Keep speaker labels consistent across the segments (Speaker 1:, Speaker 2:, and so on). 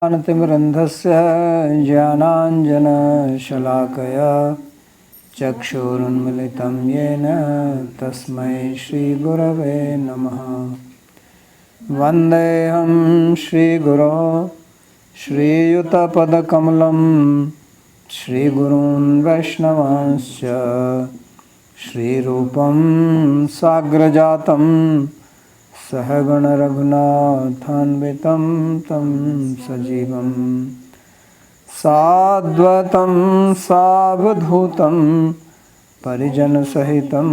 Speaker 1: ज्ञानतिमिरन्धस्य ज्ञानाञ्जनशलाकया चक्षुरुन्मिलितं येन तस्मै श्रीगुरवे नमः। वन्देऽहं श्रीगुरो श्रीयुतपदकमलं श्रीगुरून् वैष्णवांश्च श्रीरूपं साग्रजातं सहगणरघुनाथान्वितं तं सजीवं साद्वैतं सावधूतं परिजनसहितं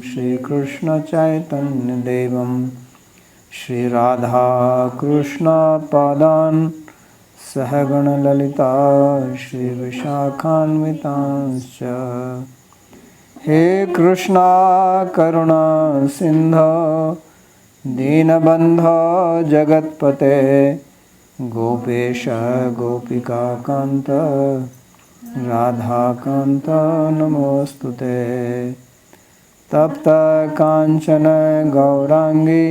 Speaker 1: श्रीकृष्णचैतन्यदेवं श्रीराधाकृष्णपादान् सहगणललिता श्रीविशाखान्वितांश्च। हे कृष्णा करुणा सिन्धो दीनबन्धो जगत्पते गोपेश गोपिकान्त राधाकान्त नमोऽस्तुते। तप्त काञ्चन गौरांगी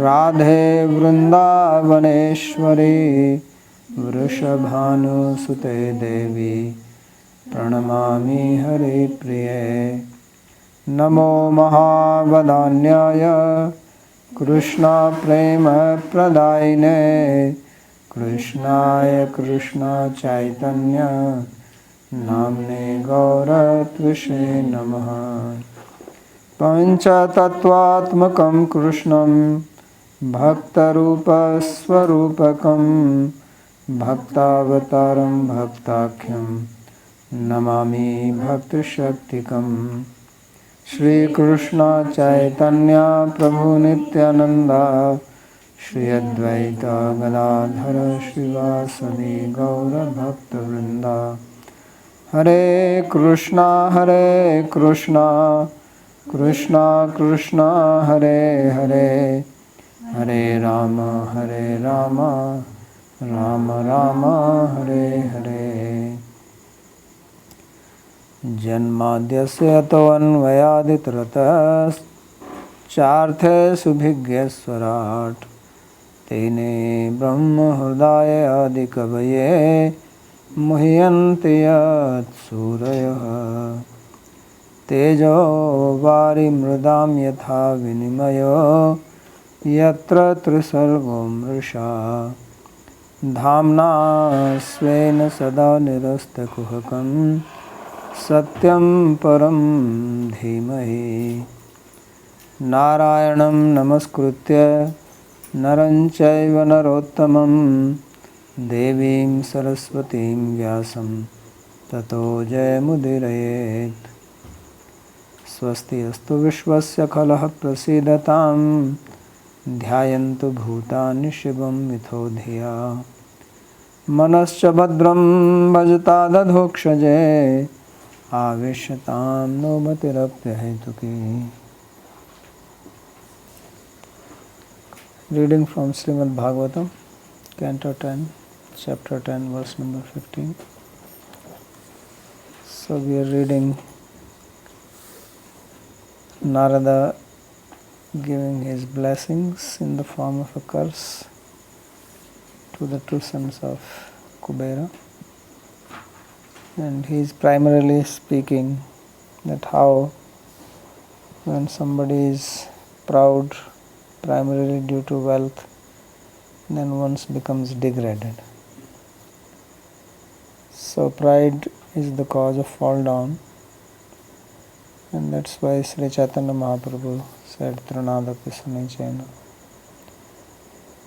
Speaker 1: राधे वृन्दावनेश्वरी वृषभानुसुते देवी प्रणमामि हरिप्रिये। नमो महावदान्याय कृष्णा प्रेम प्रदायिने कृष्णाय कृष्णा चैतन्य नाम्ने गौरत्विषे नमः। पंचतत्वात्मकं कृष्णं भक्तरूपस्वरूपकं भक्तावतारं भक्ताख्यं नमामि भक्तशक्तिकम्। श्री कृष्ण चैतन्य प्रभु नित्यानंद श्री अद्वैत गदाधर श्रीवासदि गौर भक्तवृंद। हरे कृष्णा कृष्णा कृष्णा हरे हरे हरे राम राम राम हरे हरे। जन्माद्यस्य यतोऽन्वयादितरतश्चार्थेषुभिज्ञस्वराट् तेने ब्रह्महृदाय आदिकवये मुह्यन्ति यत्सूरयः। तेजो वारिमृदां यथा विनिमयो यत्र त्रिसर्गो मृषा धाम्ना स्वेन सदा निरस्तकुहकं सत्यं परं धीमहि। नारायणं नमस्कृत्य नरं चैव नरोत्तमं देवीं सरस्वतीं व्यासं ततो जयमुदीरयेत्। स्वस्ति अस्तु विश्वस्य खलः प्रसीदतां ध्यायन्तु भूतानि शिवं मिथो धिया। मनश्च भद्रं भजता दधोक्षजे आवेशतां no मतिरप्यहेतुकी। Reading from Srimad Bhagavatam, Canto 10, Chapter 10, Verse number 15. So we are reading Narada giving his blessings in the form of a curse to the two sons of Kubera. And he is primarily speaking that how when somebody is proud primarily due to wealth, then one becomes degraded. So pride is the cause of fall down, and that's why Sri Chaitanya Mahaprabhu said Trinadapi Sunichena.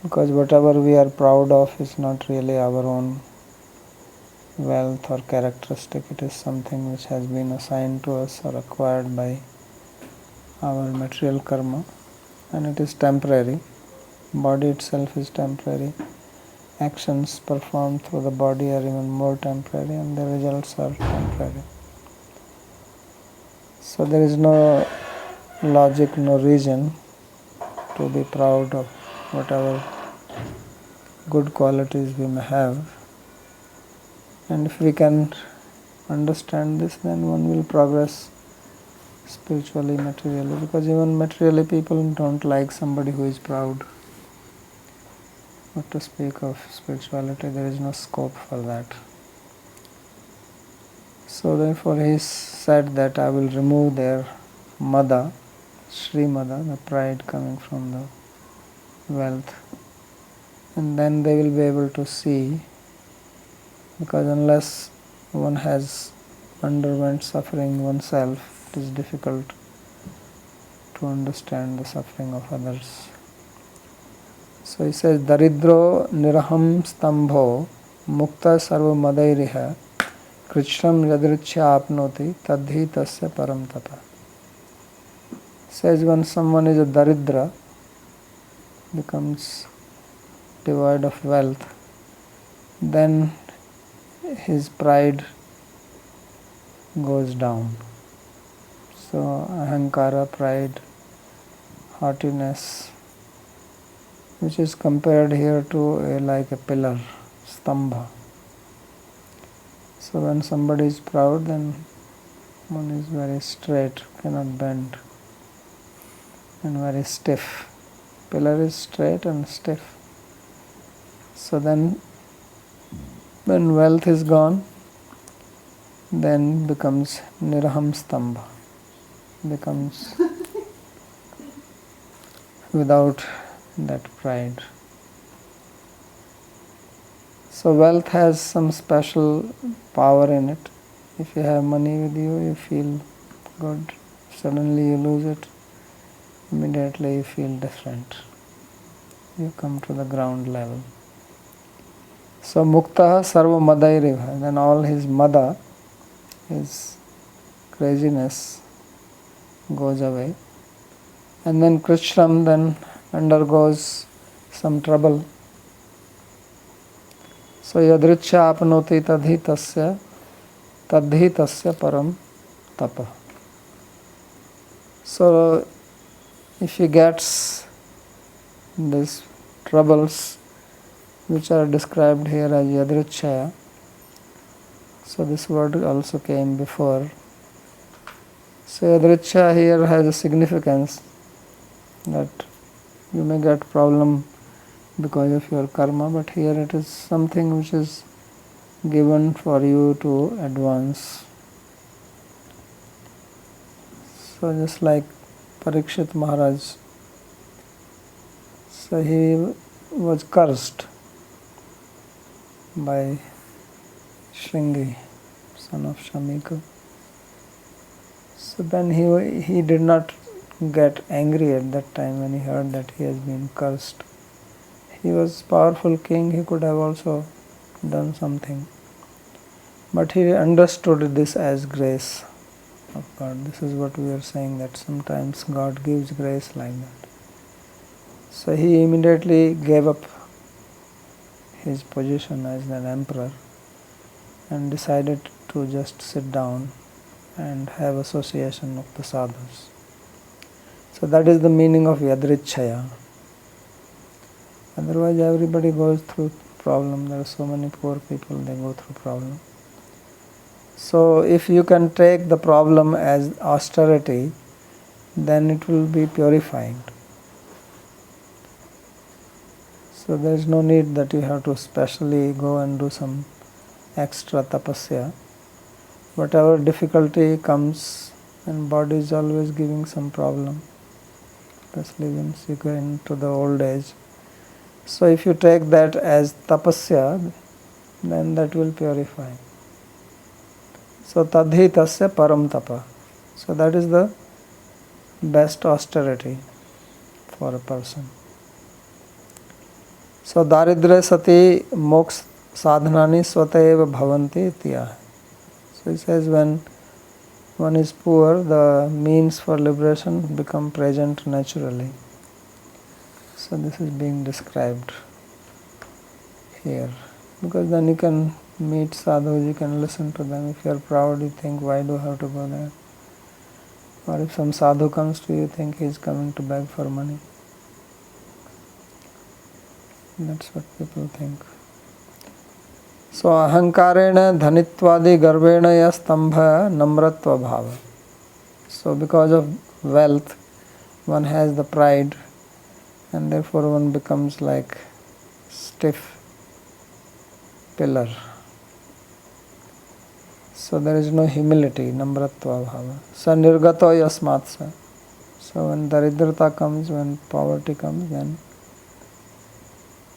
Speaker 1: Because whatever we are proud of is not really our own wealth or characteristic, it is something which has been assigned to us or acquired by our material karma, and it is temporary. Body itself is temporary. Actions performed through the body are even more temporary, and the results are temporary. So there is no logic, no reason to be proud of whatever good qualities we may have. And if we can understand this, then one will progress spiritually, materially, because even materially people don't like somebody who is proud. But to speak of spirituality, there is no scope for that. So therefore he said that I will remove their mada, Sri mada, the pride coming from the wealth, and then they will be able to see, because unless one has underwent suffering oneself, it is difficult to understand the suffering of others. So he says, Daridro niraham stambho mukta sarva madairiha krishram yadrichya apnoti tadhi tasya param tapa. Says when someone is a daridra, becomes devoid of wealth, then his pride goes down. So ahankara, pride, haughtiness, which is compared here to like a pillar, stambha. So when somebody is proud, then one is very straight, cannot bend, and very stiff. Pillar is straight and stiff. So then when wealth is gone, then becomes niraham stambha, becomes without that pride. So wealth has some special power in it. If you have money with you, you feel good. Suddenly you lose it, immediately you feel different. You come to the ground level. So muktaha sarva madairiva, then all his mada, his craziness goes away. And then Krishram then undergoes some trouble. So yadrichya apnoti tadhi tasya param tapa. So if he gets these troubles which are described here as yadrichya, so this word also came before. So yadrichya here has a significance that you may get problem because of your karma, but here it is something which is given for you to advance. So just like Parikshit Maharaj, so he was cursed by Shringi, son of Shamika. So then he did not get angry at that time when he heard that he has been cursed. He was powerful king, he could have also done something. But he understood this as grace of God. This is what we are saying, that sometimes God gives grace like that. So he immediately gave up his position as an emperor and decided to just sit down and have association of the sadhus. So that is the meaning of yadrichaya. Otherwise everybody goes through problem. There are so many poor people, they go through problem. So if you can take the problem as austerity, then it will be purifying. So there is no need that you have to specially go and do some extra tapasya. Whatever difficulty comes, and body is always giving some problem, especially once you go into the old age. So if you take that as tapasya, then that will purify. So tadhi tasya param tapa. So that is the best austerity for a person. So daridre sati moksha sadhanani swateva bhavanti itya. So he says when one is poor, the means for liberation become present naturally. So this is being described here. Because then you can meet sadhus, you can listen to them. If you are proud, you think, why do I have to go there? Or if some sadhu comes to you, you think he is coming to beg for money. That's what people think. So ahankarena dhanitvadi garvena ya stambha namratva bhava. So because of wealth, one has the pride, and therefore one becomes like stiff pillar. So there is no humility, namratva bhava. Sa nirgato yasmat sa. So when daridrata comes, when poverty comes, then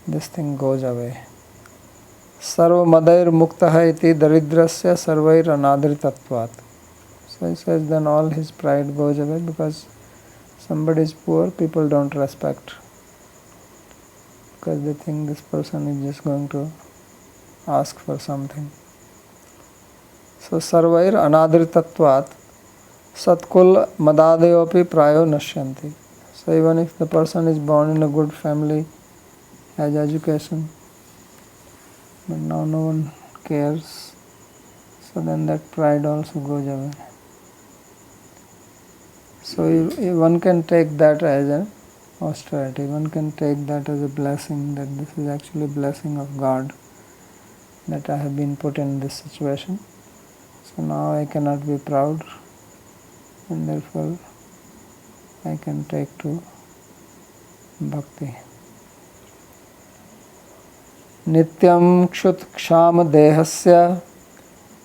Speaker 1: this thing goes away. Sarva madair muktaha iti daridrasya sarvair anadritatvat. So he says then all his pride goes away, because somebody is poor, people don't respect, because they think this person is just going to ask for something. So sarvair anadritatvat satkul madadayopi prayo nashyanti. So even if the person is born in a good family, has education, but now no one cares, so then that pride also goes away. So one can take that as an austerity, one can take that as a blessing, that this is actually a blessing of God, that I have been put in this situation. So now I cannot be proud, and therefore I can take to bhakti. Nityam kshut ksham dehasya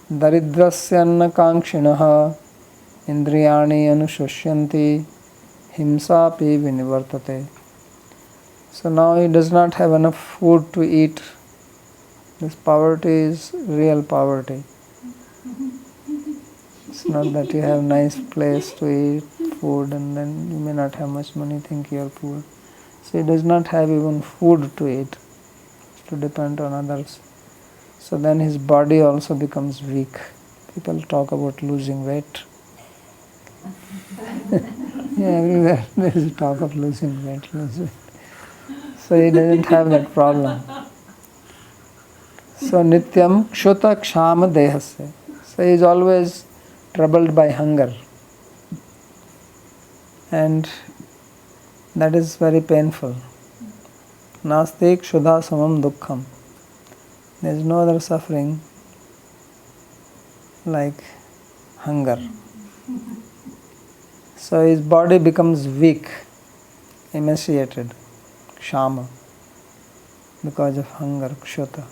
Speaker 1: daridrasya kankshinaha indriyani anushushyanti himsapi vinivartate. So now he does not have enough food to eat. This poverty is real poverty. It's not that you have a nice place to eat food and then you may not have much money, think you are poor. So he does not have even food to eat, to depend on others. So then his body also becomes weak. People talk about losing weight. Yeah, everywhere there is talk of losing weight. So he doesn't have that problem. So nityam kshuta kshama dehasya. So he is always troubled by hunger. And that is very painful. Nasti kshudha samam dukkham. There is no other suffering like hunger. So his body becomes weak, emaciated, kshama, because of hunger, kshuta.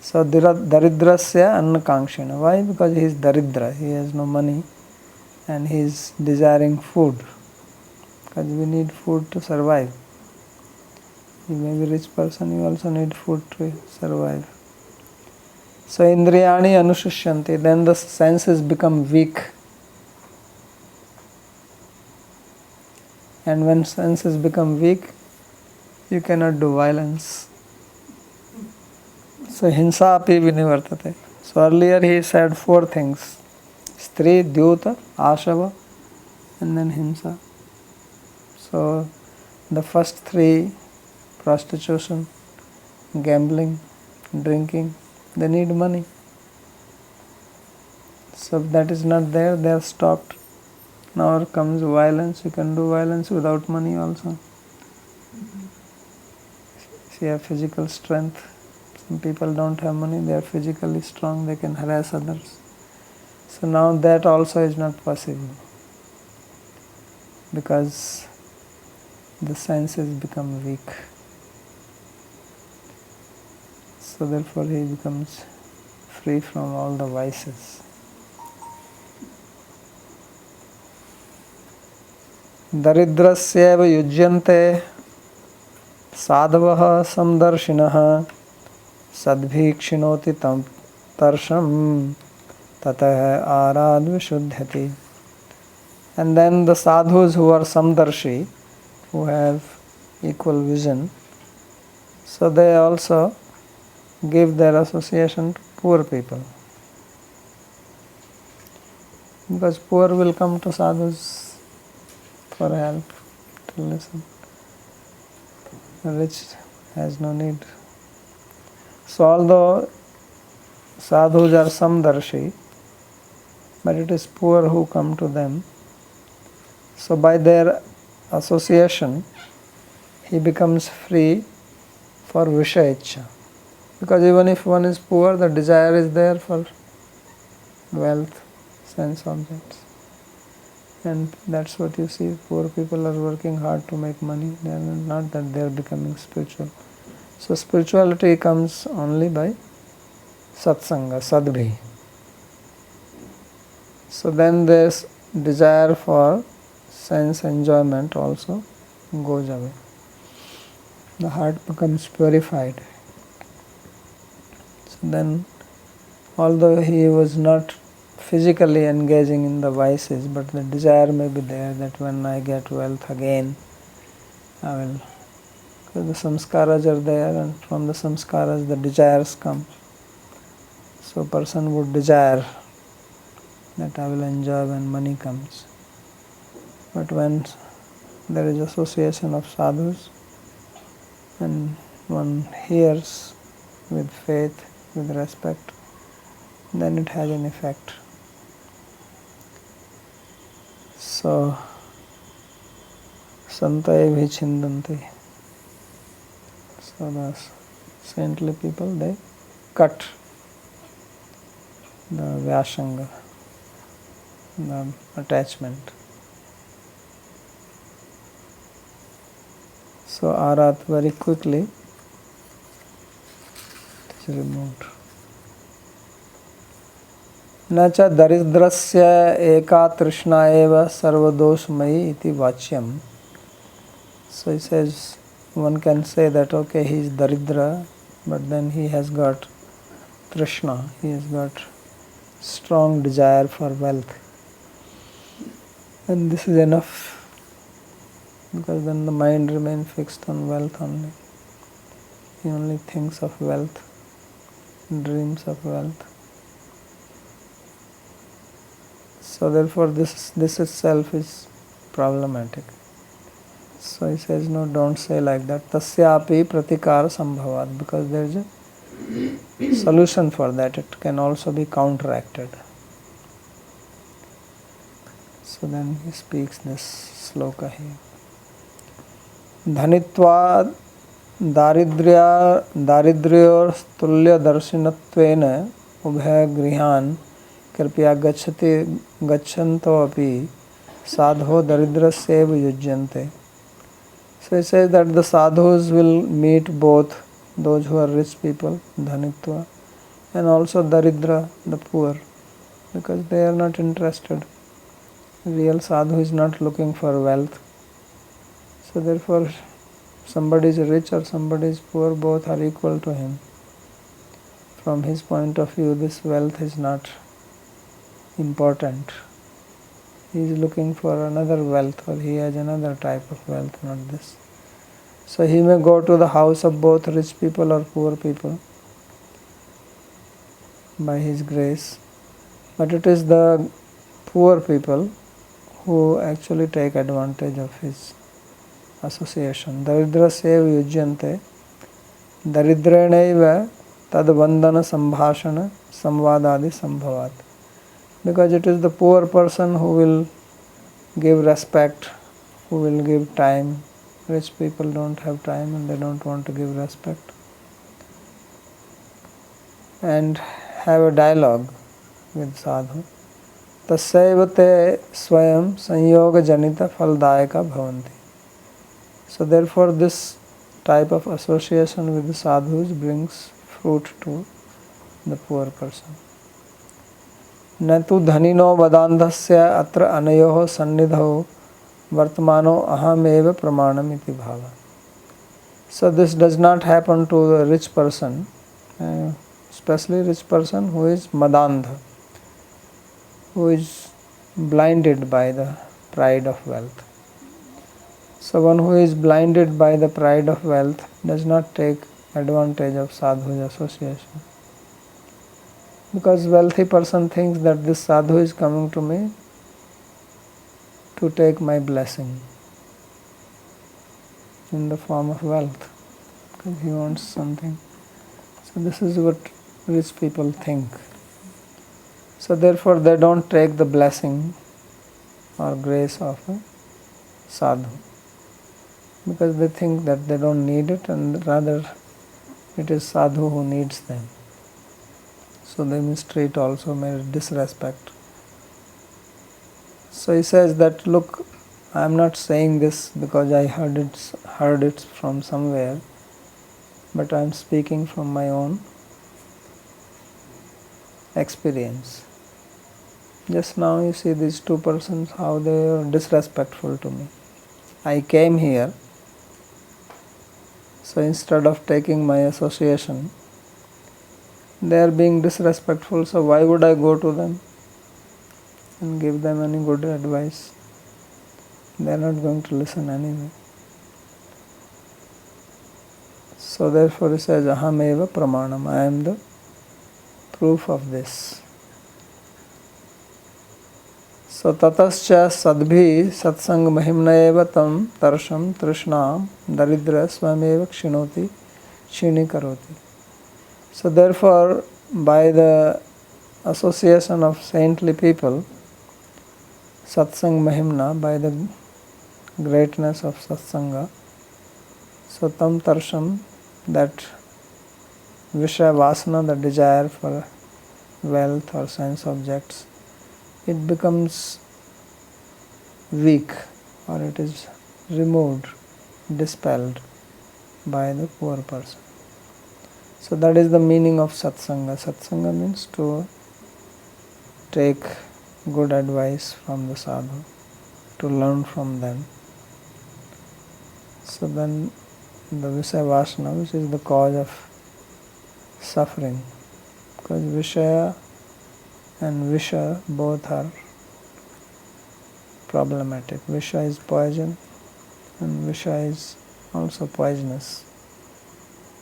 Speaker 1: So daridrasya annakankshina. Why? Because he is daridra, he has no money and he is desiring food. Because we need food to survive. You may be a rich person, you also need food to survive. So indriyani anushishyanti, then the senses become weak. And when senses become weak, you cannot do violence. So hinsa api vinivartate. So earlier he said 4 things: stri, dyuta, ashava, and then hinsa. So the first 3, prostitution, gambling, drinking, they need money. So if that is not there, they are stopped. Now comes violence. You can do violence without money also. If you have physical strength, some people don't have money, they are physically strong, they can harass others. So now that also is not possible, because the senses become weak. So therefore he becomes free from all the vices. Daridrasyeva yujyante sadhavah samdarshinah sadbhikshinoti tam tarsham tatah arad vishuddhati. And then the sadhus who are samdarshi, who have equal vision, so they also give their association to poor people. Because poor will come to sadhus for help, to listen. The rich has no need. So although sadhus are samdarshi, but it is poor who come to them. So by their association, he becomes free for vishaicha. Because even if one is poor, the desire is there for wealth, sense objects. And that's what you see, poor people are working hard to make money. They are not that they are becoming spiritual. So spirituality comes only by satsanga, sadbhi. So then this desire for sense enjoyment also goes away. The heart becomes purified. So then, although he was not physically engaging in the vices, but the desire may be there that when I get wealth again, I will. Because the samskaras are there, and from the samskaras the desires come. So person would desire that I will enjoy when money comes. But when there is association of sadhus, and one hears with faith, with respect, then it has an effect. So, santai vichindanti. So the saintly people, they cut the vyasanga, the attachment. So arat very quickly it is removed. न च दरिद्रस्य एका तृष्णा एव सर्वदोषमयी इति वाच्यम. So he says, one can say that okay, he is daridra, but then he has got trishna, he has got strong desire for wealth, and this is enough, because then the mind remains fixed on wealth only. He only thinks of wealth, dreams of wealth. So therefore this itself is problematic. So he says, no, don't say like that. Tasyapi pratikara sambhavat, because there is a solution for that. It can also be counteracted. So then he speaks this sloka here. Dhanitva daridryor tulya darshinattvena ubhaya grihan कृपया गच्छन्तो अपि साधो दरिद्रस्यैव युज्यन्ते. So he says that the sadhus will meet both those who are rich people, dhanitva, and also daridra, the poor, because they are not interested. Real sadhu is not looking for wealth. So therefore, somebody is rich or somebody is poor, both are equal to him. From his point of view, this wealth is not important. He is looking for another wealth, or he has another type of wealth, not this. So he may go to the house of both rich people or poor people by his grace, but it is the poor people who actually take advantage of his association. Daridrasya yujyante daridrenaiva tadvandana sambhashana samvadadi sambhavat. Because it is the poor person who will give respect, who will give time. Rich people don't have time and they don't want to give respect. And have a dialogue with sadhu. Tasyaiva te swayam sanyoga janita phaldayaka bhavanti. So therefore this type of association with the sadhus brings fruit to the poor person. न तु धनिनो वदान्धस्य अत्र अनयोः सन्निधौ वर्तमानो अहमेव प्रमाणम इति भावः. So this does not happen to the rich person, especially rich person who is madandha, who is blinded by the pride of wealth. So one who is blinded by the pride of wealth does not take advantage of sadhu's association. Because wealthy person thinks that this sadhu is coming to me to take my blessing in the form of wealth, because he wants something. So this is what rich people think. So therefore they don't take the blessing or grace of a sadhu, because they think that they don't need it, and rather it is sadhu who needs them. So they mistreat also, may disrespect. So he says that, look, I am not saying this because I heard it from somewhere. but I am speaking from my own experience. Just now you see these two persons, how they are disrespectful to me. I came here, so instead of taking my association, they are being disrespectful, so why would I go to them and give them any good advice? They are not going to listen anyway. So therefore he says, Aham eva pramanam, I am the proof of this. So tatascha sadbhi satsang mahimna eva tam tarsham trishna daridra swameva kshinoti shini karoti. So therefore, by the association of saintly people, satsang mahimna, by the greatness of satsanga, so tam tarsham, that vishaya vasana, the desire for wealth or sense objects, it becomes weak, or it is removed, dispelled by the poor person. So that is the meaning of satsanga. Satsanga means to take good advice from the sadhu, to learn from them. So then the Vishaya Vasana, which is the cause of suffering, because Vishaya and Visha both are problematic. Visha is poison and Visha is also poisonous.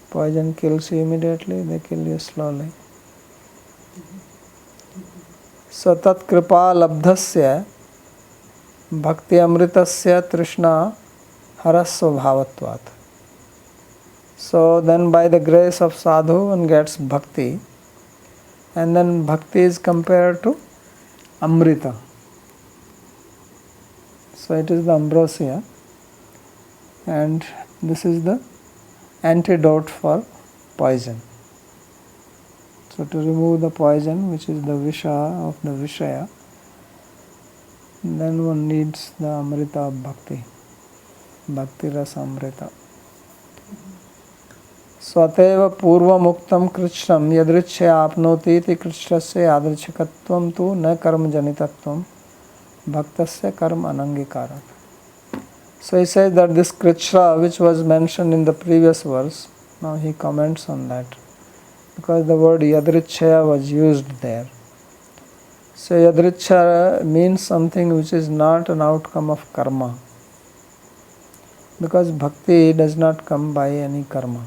Speaker 1: Poison kills you immediately, they kill you slowly. So tat kripa labdhasya bhakti amritasya trishna harasva bhavatvat. So then by the grace of sadhu one gets bhakti, and then bhakti is compared to amrita. So it is the ambrosia, and this is the antidote for poison. So to remove the poison, which is the visha of the vishaya, then one needs the amrita of bhakti, bhakti rasa amrita. Swateva purva muktam krishram yadrichya apnoti iti krishrasya yadrichikatvam tu na karma janitatvam bhaktasya karma anangikarat. So he says that this krishra, which was mentioned in the previous verse, now he comments on that, because the word yadrichya was used there. So yadrichya means something which is not an outcome of karma, because bhakti does not come by any karma.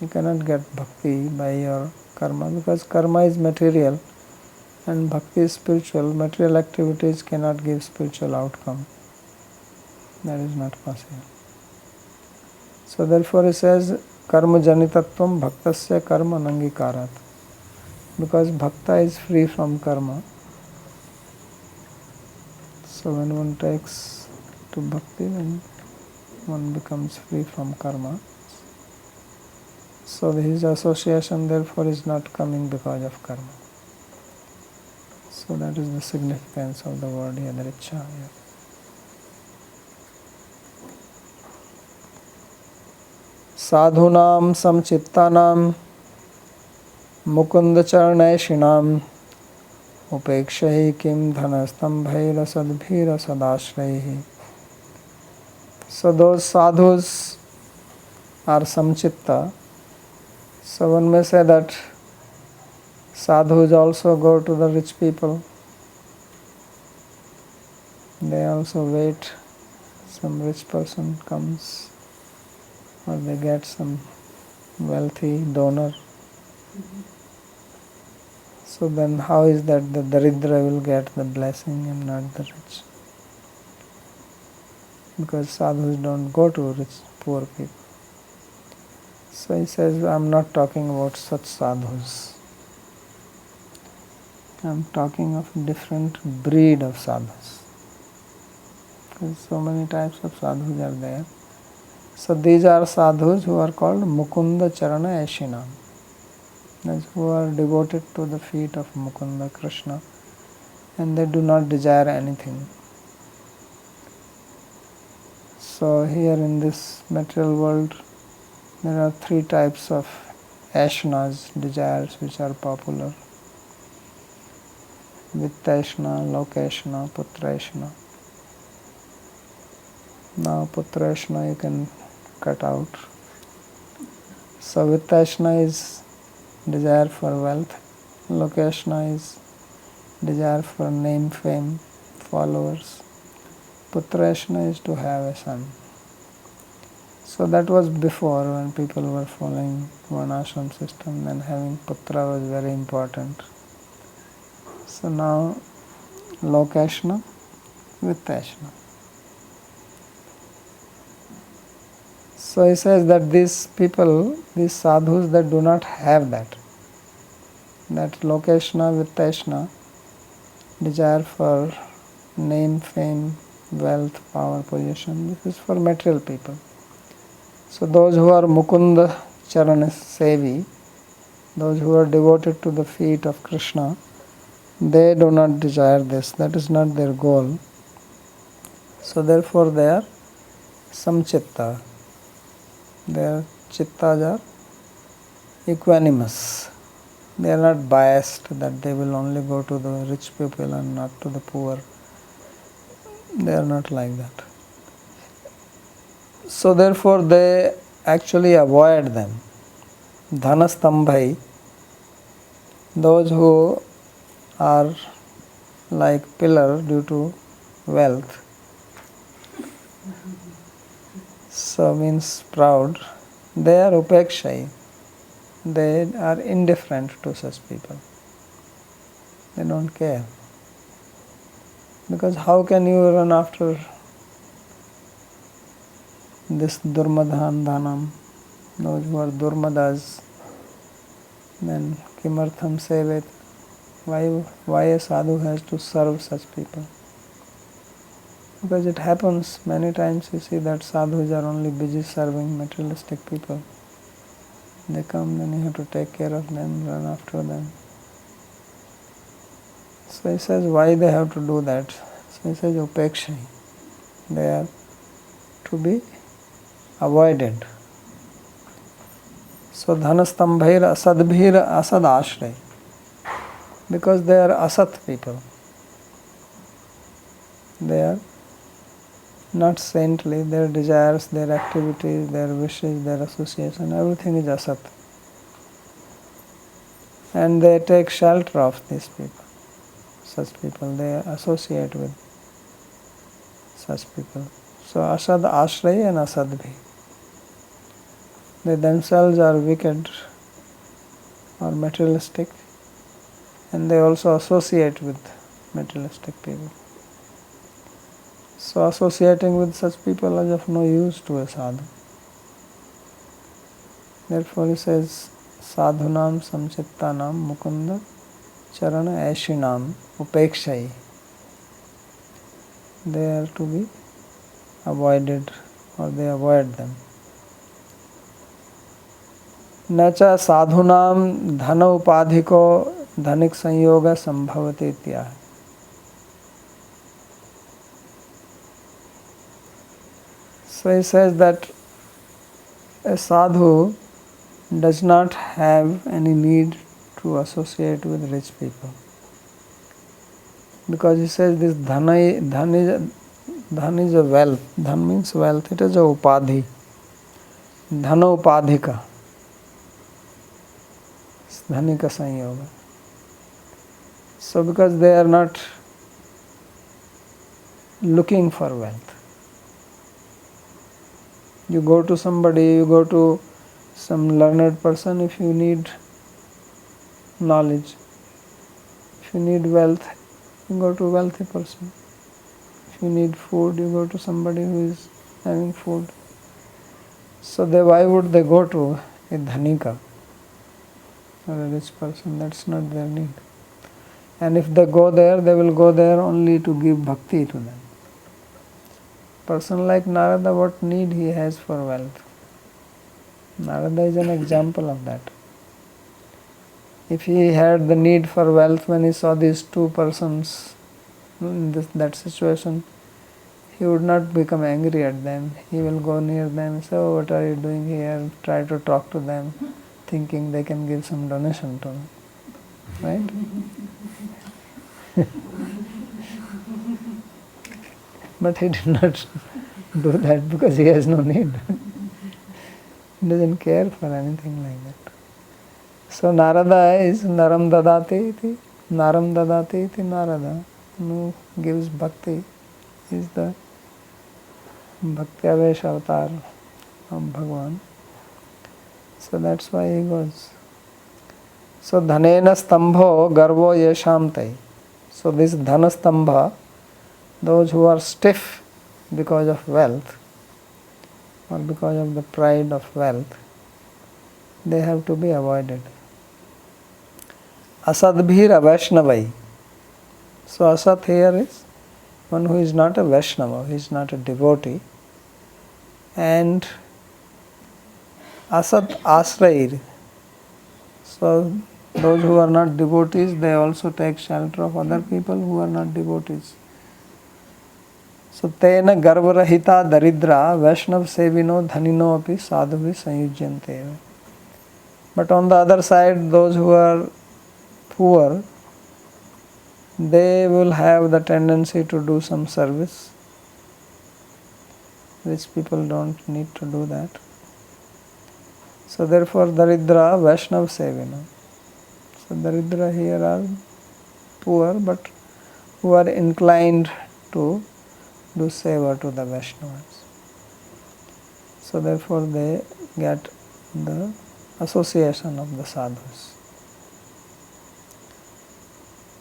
Speaker 1: You cannot get bhakti by your karma, because karma is material and bhakti is spiritual. Material activities cannot give spiritual outcome. That is not possible. So therefore he says, karma janitatvam bhaktasya karma anangikarat. Because bhakta is free from karma. So when one takes to bhakti, then one becomes free from karma. So his association therefore is not coming because of karma. So that is the significance of the word yadrichya here. Sadhunam samchittanam mukunda charanaishinam upekshahi kim dhanastambhaira sadbhira sadashraihi. So those sadhus are samchitta. So one may say that sadhus also go to the rich people. They also wait, some rich person comes, or they get some wealthy donor. So then how is that the daridra will get the blessing and not the rich? Because sadhus don't go to rich, poor people. So he says, I am not talking about such sadhus. I am talking of different breed of sadhus. Because so many types of sadhus are there. So these are sadhus who are called Mukunda Charana Eshinam. Those who are devoted to the feet of Mukunda Krishna, and they do not desire anything. So here in this material world, There are three types of ashnas, desires, which are popular: vittashna, lokashna, putrashna. Now putrashna you can cut out. So vittashna is desire for wealth, lokashna is desire for name, fame, followers, putrashna is to have a son. So that was before, when people were following one ashram system, then having putra was very important. So now lokashna, vittashna. So he says that these people, these sadhus that do not have that lokashna, vittashna, desire for name, fame, wealth, power, position, this is for material people. So those who are Mukunda Charana Sevi, those who are devoted to the feet of Krishna, they do not desire this, that is not their goal. So therefore they are samchitta. Their chittas are equanimous. They are not biased that they will only go to the rich people and not to the poor. They are not like that. So therefore they actually avoid them. Dhanastambhai, those who are like pillar due to wealth, so means proud, they are upekshai. They are indifferent to such people. They don't care. Because how can you run after this durmadhan dhanam, those who are durmadas, then kimartham sevet, why a sadhu has to serve such people? Because it happens many times, you see that sadhus are only busy serving materialistic people. They come, then you have to take care of them, run after them. So he says why they have to do that. So he says upeksha. They are to be avoided. So dhanastambhair asadbhir asad ashray. Because they are asat people. They are not saintly, their desires, their activities, their wishes, their association, everything is asat. And they take shelter of these people, such people, they associate with such people. So asad ashray and asadbhi. They themselves are wicked or materialistic, and they also associate with materialistic people. So associating with such people is of no use to a sadhu. Therefore he says, sadhunam samchittanam mukunda charana aishinam upekshai. They are to be avoided, or they avoid them. Nacha sadhunam dhana upadhiko dhanik sanyoga sambhavati ityah. So he says that a sadhu does not have any need to associate with rich people. Because he says this dhan is a wealth. Dhan means wealth. It is a upadhi. Dhana upadhika. Dhanika sanyoga. So because they are not looking for wealth. You go to somebody, you go to some learned person if you need knowledge. If you need wealth, you go to a wealthy person. If you need food, you go to somebody who is having food. So why would they go to a dhanika or a rich person? That's not their need. And if they go there, they will go there only to give bhakti to them. Person like Narada, what need he has for wealth? Narada is an example of that. If he had the need for wealth when he saw these two persons in that situation, he would not become angry at them. He will go near them and say, "Oh, what are you doing here?" Try to talk to them, thinking they can give some donation to me. Right? But he did not do that because he has no need. He doesn't care for anything like that. So Narada is Naram Dadati iti. Naram Dadati iti Narada, who gives bhakti, is the Bhakti Avesh avatar of Bhagavan. So that's why he goes. So Dhanena Stambho Garvo Yesham Tai. So this Dhana Stambha, those who are stiff because of wealth or because of the pride of wealth, they have to be avoided. Asadbhir Vaishnavai. So Asat here is one who is not a Vaishnava, he is not a devotee. And Asat Asrair. So those who are not devotees, they also take shelter of other people who are not devotees. So tena garvarahita daridra Vaishnav sevino dhanino api sadhuvi sanyujyante. But on the other side, those who are poor, they will have the tendency to do some service. Rich people don't need to do that. So therefore Daridra Vaishnav Sevina. So Daridra here are poor but who are inclined to do seva to the Vaishnavas. So therefore they get the association of the sadhus.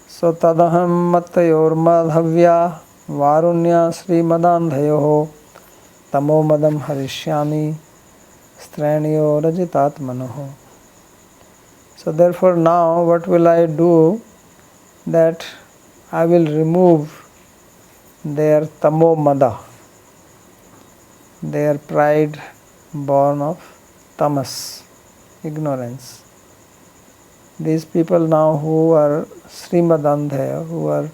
Speaker 1: So tadaham mattayor madhavya varunya sri madandhayoho tamo madam harishyami straniyo rajitatmanoho. So therefore now what will I do? That I will remove their tamo mada, their pride born of tamas, ignorance. These people now who are Srimadandhaya, who are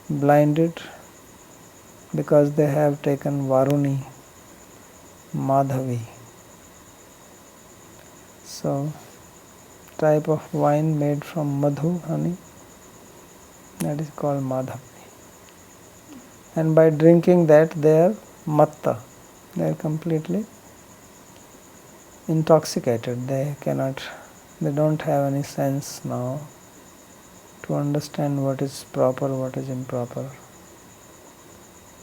Speaker 1: blinded because they have taken Varuni, Madhavi. So, type of wine made from madhu, honey, that is called Madhavi. And by drinking that they are matta, they are completely intoxicated. They don't have any sense now to understand what is proper, what is improper.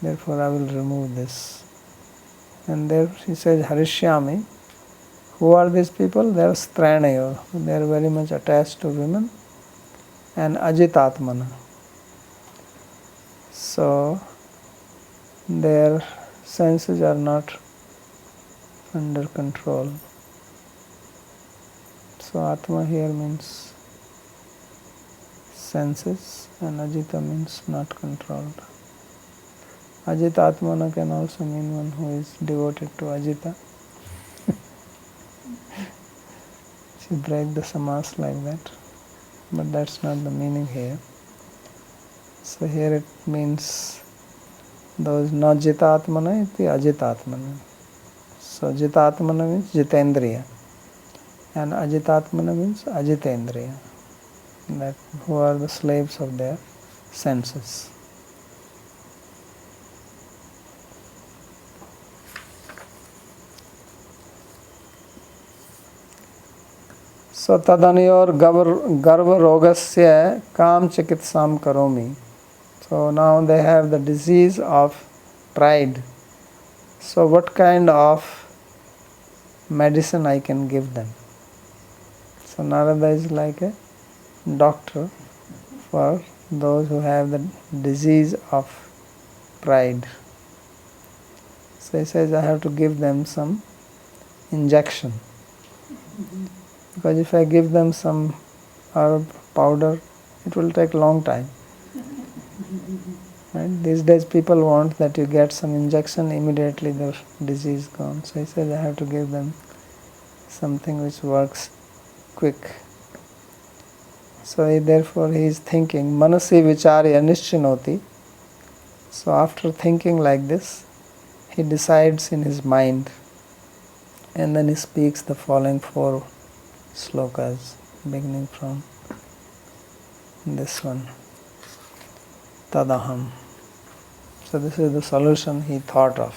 Speaker 1: Therefore I will remove this. And there he says Harishyami. Who are these people? They are Stranayo. They are very much attached to women. And Ajitatmana. So their senses are not under control. So Atma here means senses and Ajita means not controlled. Ajita Atmana can also mean one who is devoted to Ajita. She break the samas like that, but that's not the meaning here. So here it means those not Jita Atmana, iti Ajita Atmana. So Jita Atmana means Jitendriya. And Ajitatmana means Ajitendriya, that who are the slaves of their senses. So tadaniyor garva rogasya kam chikitsam karomi. So now they have the disease of pride. So what kind of medicine I can give them? So Narada is like a doctor for those who have the disease of pride. So he says I have to give them some injection. Because if I give them some herb powder, it will take long time. Right? These days people want that you get some injection, immediately the disease gone. So he says I have to give them something which works quick. So therefore he is thinking, Manasi vicharya nischinoti. So after thinking like this, he decides in his mind, and then he speaks the following 4 slokas, beginning from this one, Tadaham. So this is the solution he thought of.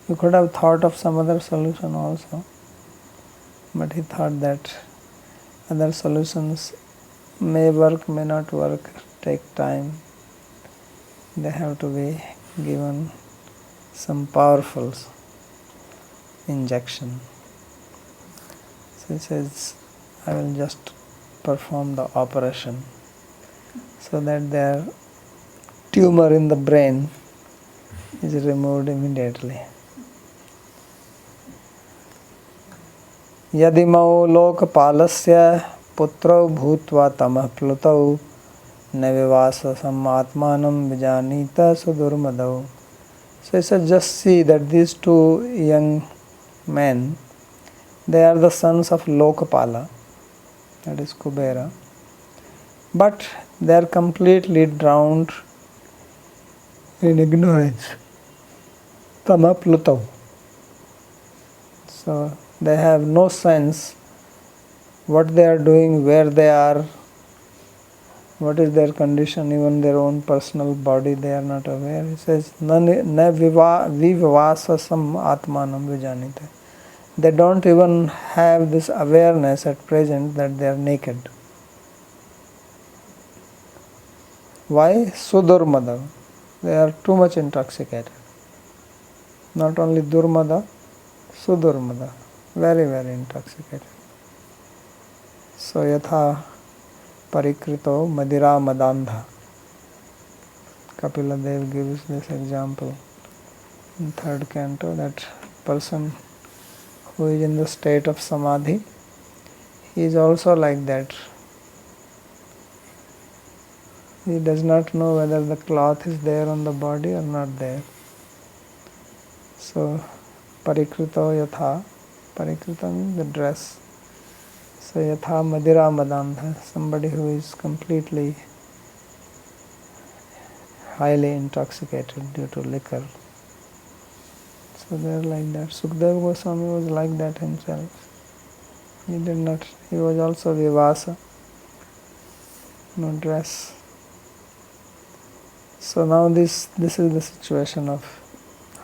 Speaker 1: You could have thought of some other solution also, but he thought that other solutions may work, may not work, take time. They have to be given some powerful injection. So he says, I will just perform the operation so that their tumor in the brain is removed immediately. Yadimau lokpalasya putrau bhutva tamah plutau nevivasasam atmanam vijanita sudurmadau. So he said, just see that these 2 young men, they are the sons of Lokapala, that is Kubera, but they are completely drowned in ignorance, Tama Plutau. So they have no sense what they are doing, where they are, what is their condition, even their own personal body they are not aware. He says, Na vivasasam atmanam vijanite. They don't even have this awareness at present that they are naked. Why? Sudurmada. They are too much intoxicated. Not only Durmada, Sudurmada. Very, very intoxicated. So yatha parikrito madira madandha. Kapila Dev gives this example in 3rd canto, that person who is in the state of samadhi, he is also like that. He does not know whether the cloth is there on the body or not there. So parikrito yatha, parikrita means the dress. So yatha madira madandha, somebody who is completely highly intoxicated due to liquor. So they are like that. Sukadeva Goswami was like that himself. He was also vivasa, no dress. So now this is the situation of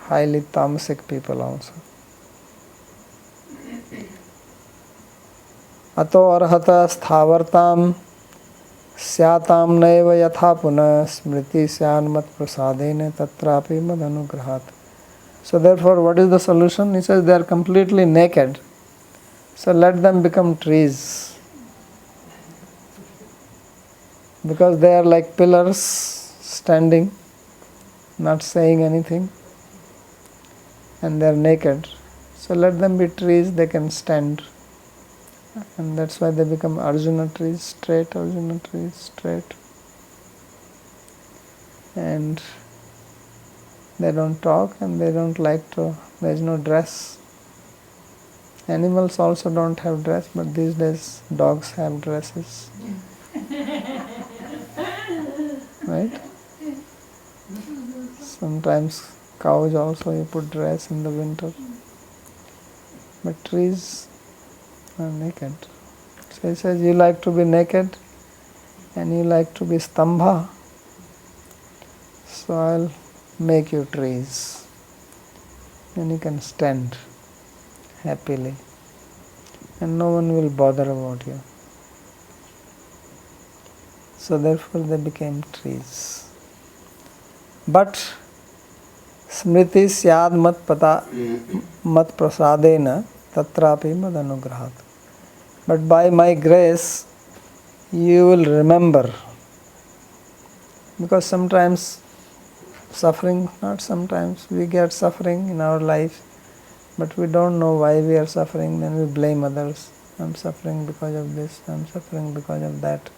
Speaker 1: highly tamasic people also. Ato arhata sthavartam syatam naiva yatha puna smriti syanmat prasadene tatrapi mad anugrahat. So therefore, what is the solution? He says they are completely naked. So let them become trees. Because they are like pillars standing, not saying anything, and they are naked. So let them be trees, they can stand. And that's why they become Arjuna trees, straight Arjuna trees, straight. And they don't talk and they don't like to, there is no dress. Animals also don't have dress, but these days dogs have dresses. Right? Sometimes cows also you put dress in the winter. But trees are naked. So he says, you like to be naked and you like to be stambha. So I'll make you trees. And you can stand happily. And no one will bother about you. So therefore they became trees. But smriti syad mat prasadena tatrapi mad anugrahat. But by my grace you will remember. Because sometimes suffering, not sometimes, we get suffering in our life, but we don't know why we are suffering, then we blame others. I'm suffering because of this, I'm suffering because of that.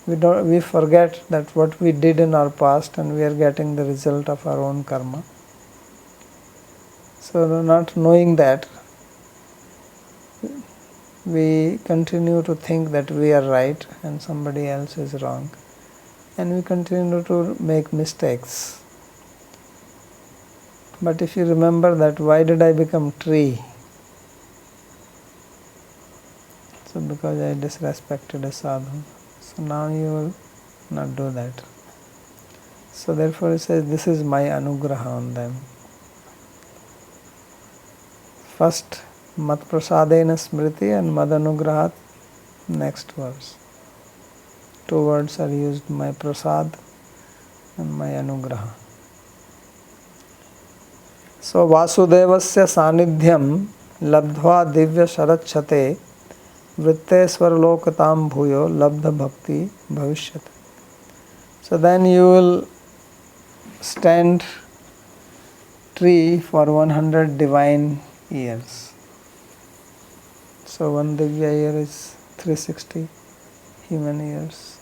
Speaker 1: We forget that what we did in our past and we are getting the result of our own karma. So not knowing that, we continue to think that we are right and somebody else is wrong. and we continue to make mistakes. But if you remember that, why did I become tree? So because I disrespected a sadhu. So now you will not do that. So therefore it says, this is my anugraha on them. First, mat prasadena smriti and mad anugrahat, next verse. Two words are used, my prasad and my anugraha. So vasudevasya sanidhyam labdhva divya sharachate vritte svarlokatam bhuyo labdha bhakti bhavishyate. So then you will stand tree for 100 divine years. So one divya year is 360 human years.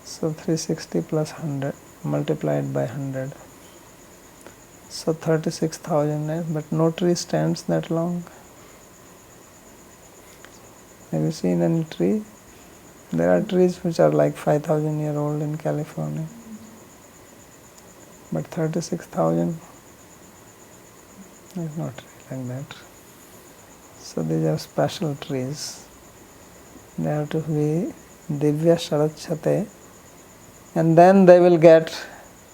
Speaker 1: So 360 plus 100 multiplied by 100. So 36,000 years, but no tree stands that long. Have you seen any tree? There are trees which are like 5,000 year old in California. But 36,000 is not like that. So these are special trees. They have to be divya sharachate, and then they will get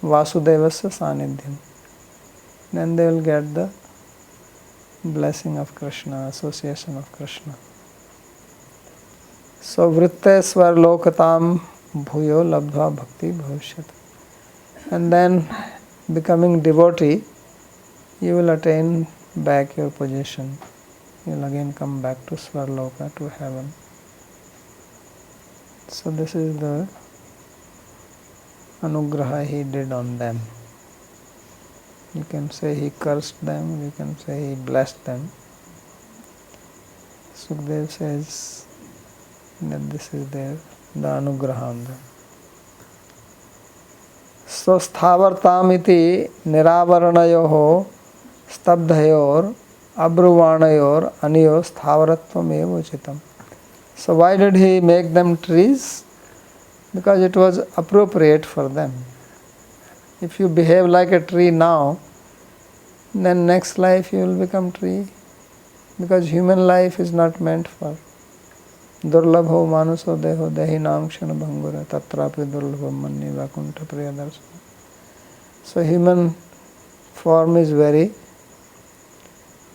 Speaker 1: vasudevasya sanidhyam. Then they will get the blessing of Krishna, association of Krishna. So vritte svarlokatam bhuyo labdhva bhakti bhavishyate. And then becoming devotee, you will attain back your position. You will again come back to Svarloka, to heaven. So this is the anugraha he did on them. You can say he cursed them, you can say he blessed them. Sukdev says that this is the anugraha on them. So sthavartamiti niravaranayoho stabdhayor abruvanayor aniyo sthavaratvam eva uchitam. So why did he make them trees? Because it was appropriate for them. If you behave like a tree now, then next life you will become tree. Because human life is not meant for durlabho manuso deho dehi nam kshana bhangura tatrapi durlabho manni vakuntha priyadarsana. So human form is very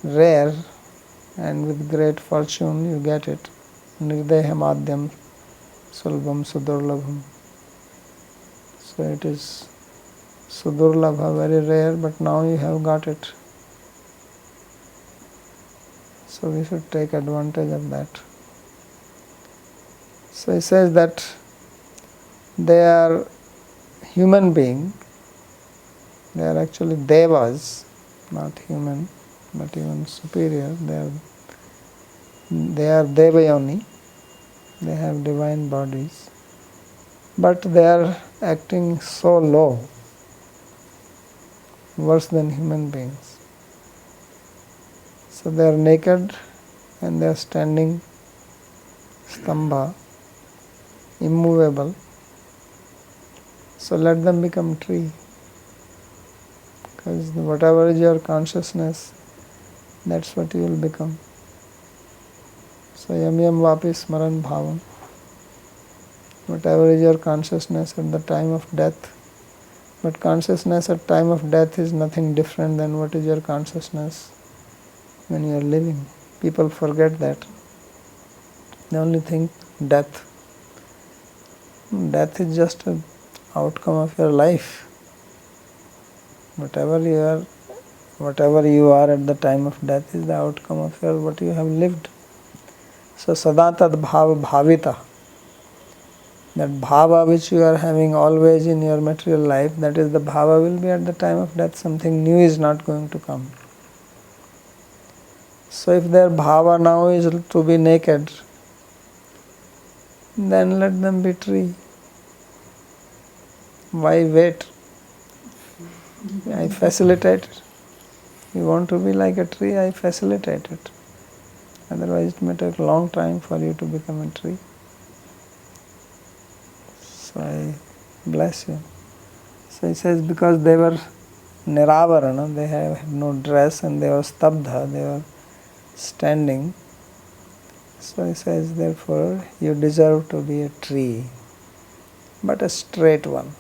Speaker 1: rare, and with great fortune you get it. Nirdeha madhyam sulbham sudurlabham. So it is sudurlabha, very rare, but now you have got it. So we should take advantage of that. So he says that they are human beings, they are actually devas, not human, but even superior. They are devayoni, they have divine bodies, but they are acting so low, worse than human beings. So they are naked and they are standing stambha, immovable. So let them become tree. Because whatever is your consciousness, that's what you will become. So yam yam vapi smaran bhavam. Whatever is your consciousness at the time of death, but consciousness at time of death is nothing different than what is your consciousness when you are living. People forget that. They only think death. Death is just an outcome of your life. Whatever you are at the time of death is the outcome of what you have lived. So sada tad bhava bhavita. That bhava which you are having always in your material life, that is the bhava will be at the time of death. Something new is not going to come. So if their bhava now is to be naked, then let them be tree. Why wait? I facilitate it. You want to be like a tree, I facilitate it. Otherwise it may take a long time for you to become a tree. So I Bless you. So he says because they were niravarana, they have no dress and they were stabdha, they were standing. So he says therefore you deserve to be a tree, but a straight one,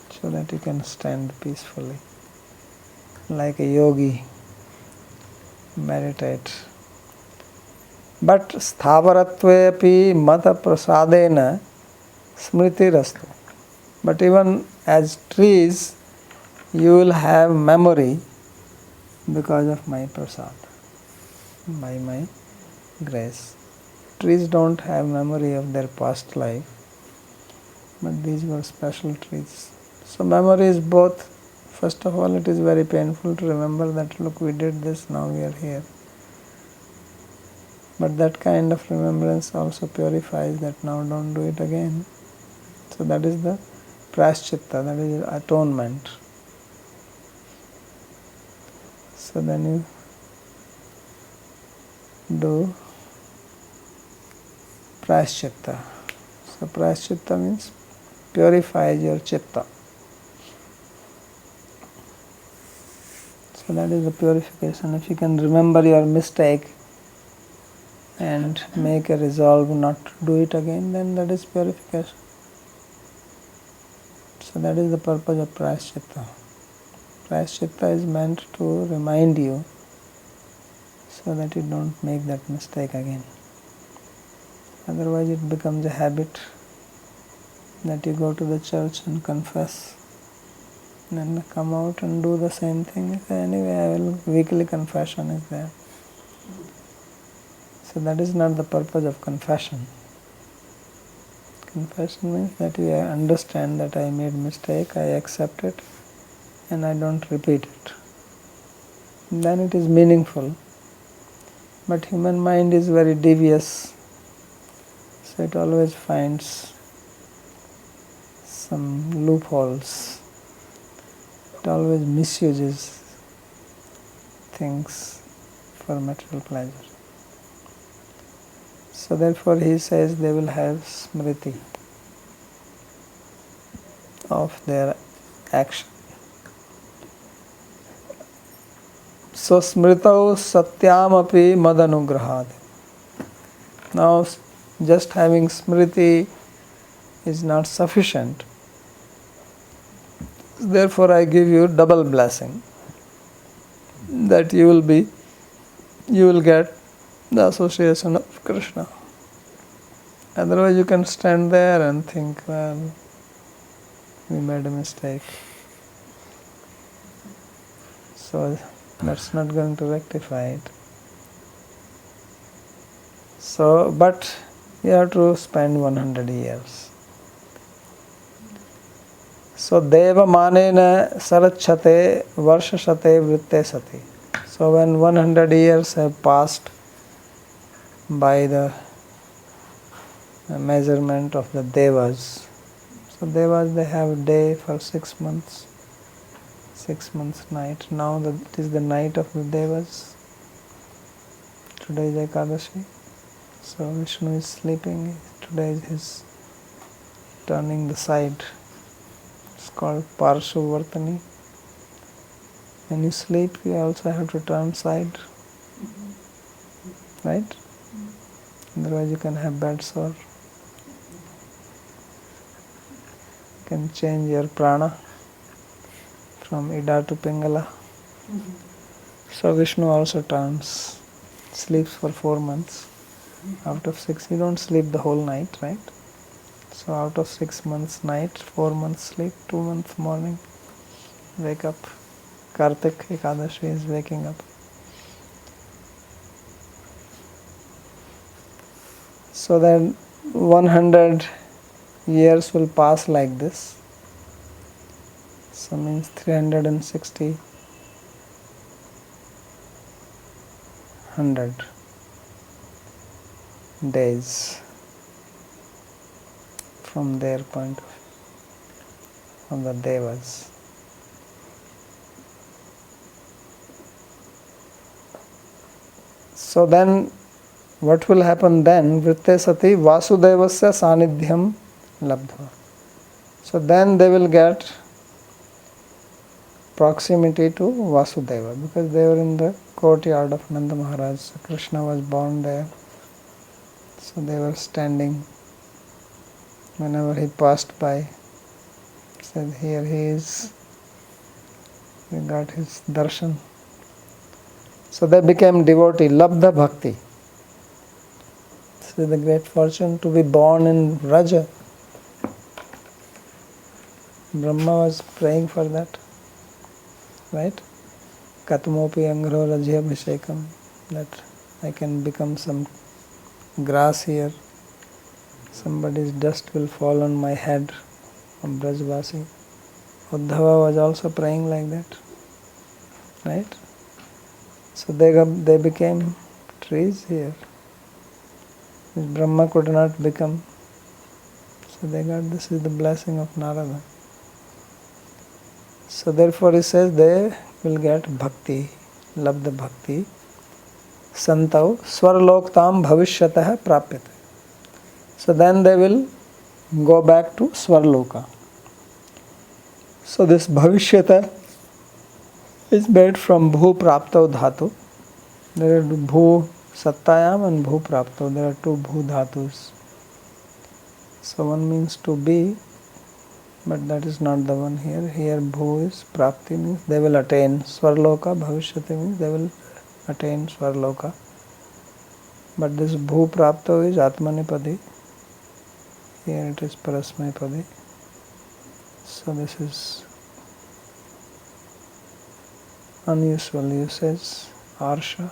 Speaker 1: so that you can stand peacefully. Like a yogi, meditate. But sthavaratve mata prasadena smriti rastu. But even as trees, you will have memory because of my prasad, by my grace. Trees don't have memory of their past life, but these were special trees. So memory is both. First of all, it is very painful to remember that look, we did this, now we are here. But that kind of remembrance also purifies that now don't do it again. So that is the prashchitta, that is atonement. So then you do prashchitta. So prashchitta means purifies your chitta. So that is the purification. If you can remember your mistake and make a resolve not to do it again, then that is purification. So that is the purpose of prashchitta. Prashchitta is meant to remind you so that you don't make that mistake again. Otherwise it becomes a habit that you go to the church and confess, and then come out and do the same thing. Anyway, weekly confession is there. So that is not the purpose of confession. Confession means that you understand that I made mistake, I accept it, and I don't repeat it. Then it is meaningful. But human mind is very devious, so it always finds some loopholes. It always misuses things for material pleasure. So therefore he says they will have smriti of their action. So smritau satyam api madanugrahad. Now just having smriti is not sufficient. Therefore I give you double blessing, that you will get the association of Krishna. Otherwise you can stand there and think, well, we made a mistake. So that's not going to rectify it. So, but you have to spend 100 years. So deva manena sarachate varshashate vritte sati. So when 100 years have passed by the measurement of the devas, so devas, they have day for 6 months, 6 months night. Now it is the night of the devas. Today is Ekadashi. So Vishnu is sleeping. Today is his turning the side. It's called Parshu Vartani. When you sleep, you also have to turn side. Right? Otherwise you can have bad sore. You can change your prana from Ida to Pingala. So Vishnu also turns, sleeps for 4 months. Out of 6, you don't sleep the whole night, right? So out of 6 months night, 4 months sleep, 2 months morning, wake up. Kartik Ekadashi is waking up. So then 100 years will pass like this. So means 360, 100 days from their point of view, from the devas. So then what will happen then? Vritte sati vasudevasya sanidhyam labdha. So then they will get proximity to Vasudeva because they were in the courtyard of Nanda Maharaj. So Krishna was born there. So they were standing whenever he passed by. Said, here he is. We got his darshan. So they became devotee, Labdha Bhakti. So the great fortune to be born in Raja. Brahma was praying for that, right? Katmopi Angro Rajyabhishekam, that I can become some grass here. Somebody's dust will fall on my head from Brajvasi. Uddhava was also praying like that, right? So they became trees here, which Brahma could not become. So they got, this is the blessing of Narada. So therefore he says they will get bhakti, labdha bhakti, santau swarloktam bhavishyatah prapyate. So then they will go back to Swarloka. So this bhavishyata is made from bhu prapto dhatu. There are bhu sattayam and bhu prapto. There are two bhu dhatus. So one means to be, but that is not the one here. Here bhu is prapti, means they will attain Swarloka. Bhavishyati means they will attain Swarloka. But this bhu prapto is atmanipadi. Here it is parasmaipadi. So this is unusual usage. Arsha,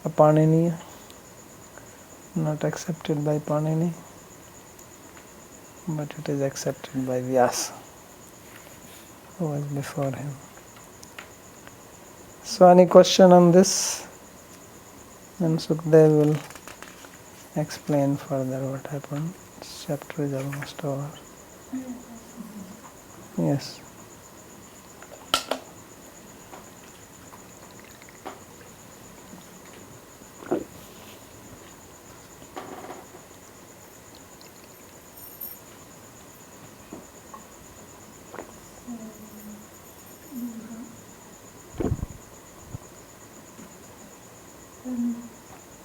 Speaker 1: Apaniniya, not accepted by Panini, but it is accepted by Vyasa, who was before him. So any question on this? And Sukdev will explain further what happened. This chapter is almost over. Yes.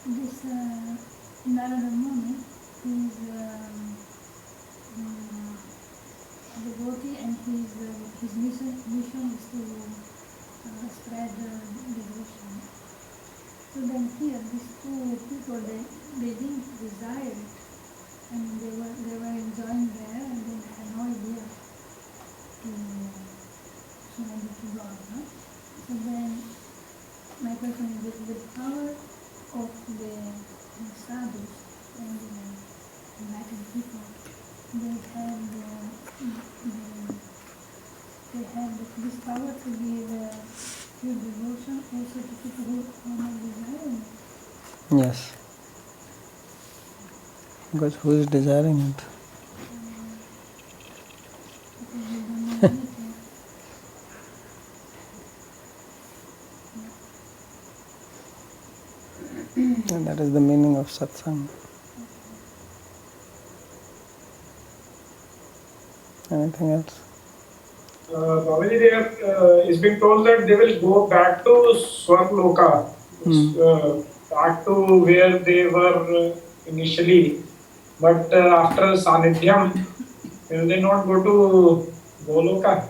Speaker 2: This Narada Muni is devotee, and his mission is to spread devotion. So then here, these two people, they didn't desire it, and they were enjoying there, and they had no idea to surrender to God. No? So then, my question is that the power of the sadhus and the enlightened people, they have this power to give pure devotion also to people who are not desiring it.
Speaker 1: Yes. Because who is desiring it?
Speaker 2: Because they don't know anything.
Speaker 1: And that is the meaning of satsang. Anything else?
Speaker 3: Babaji, it's been told that they will go back to Swarloka, back to where they were initially. But after Sanidhyam, will they not go to Goloka?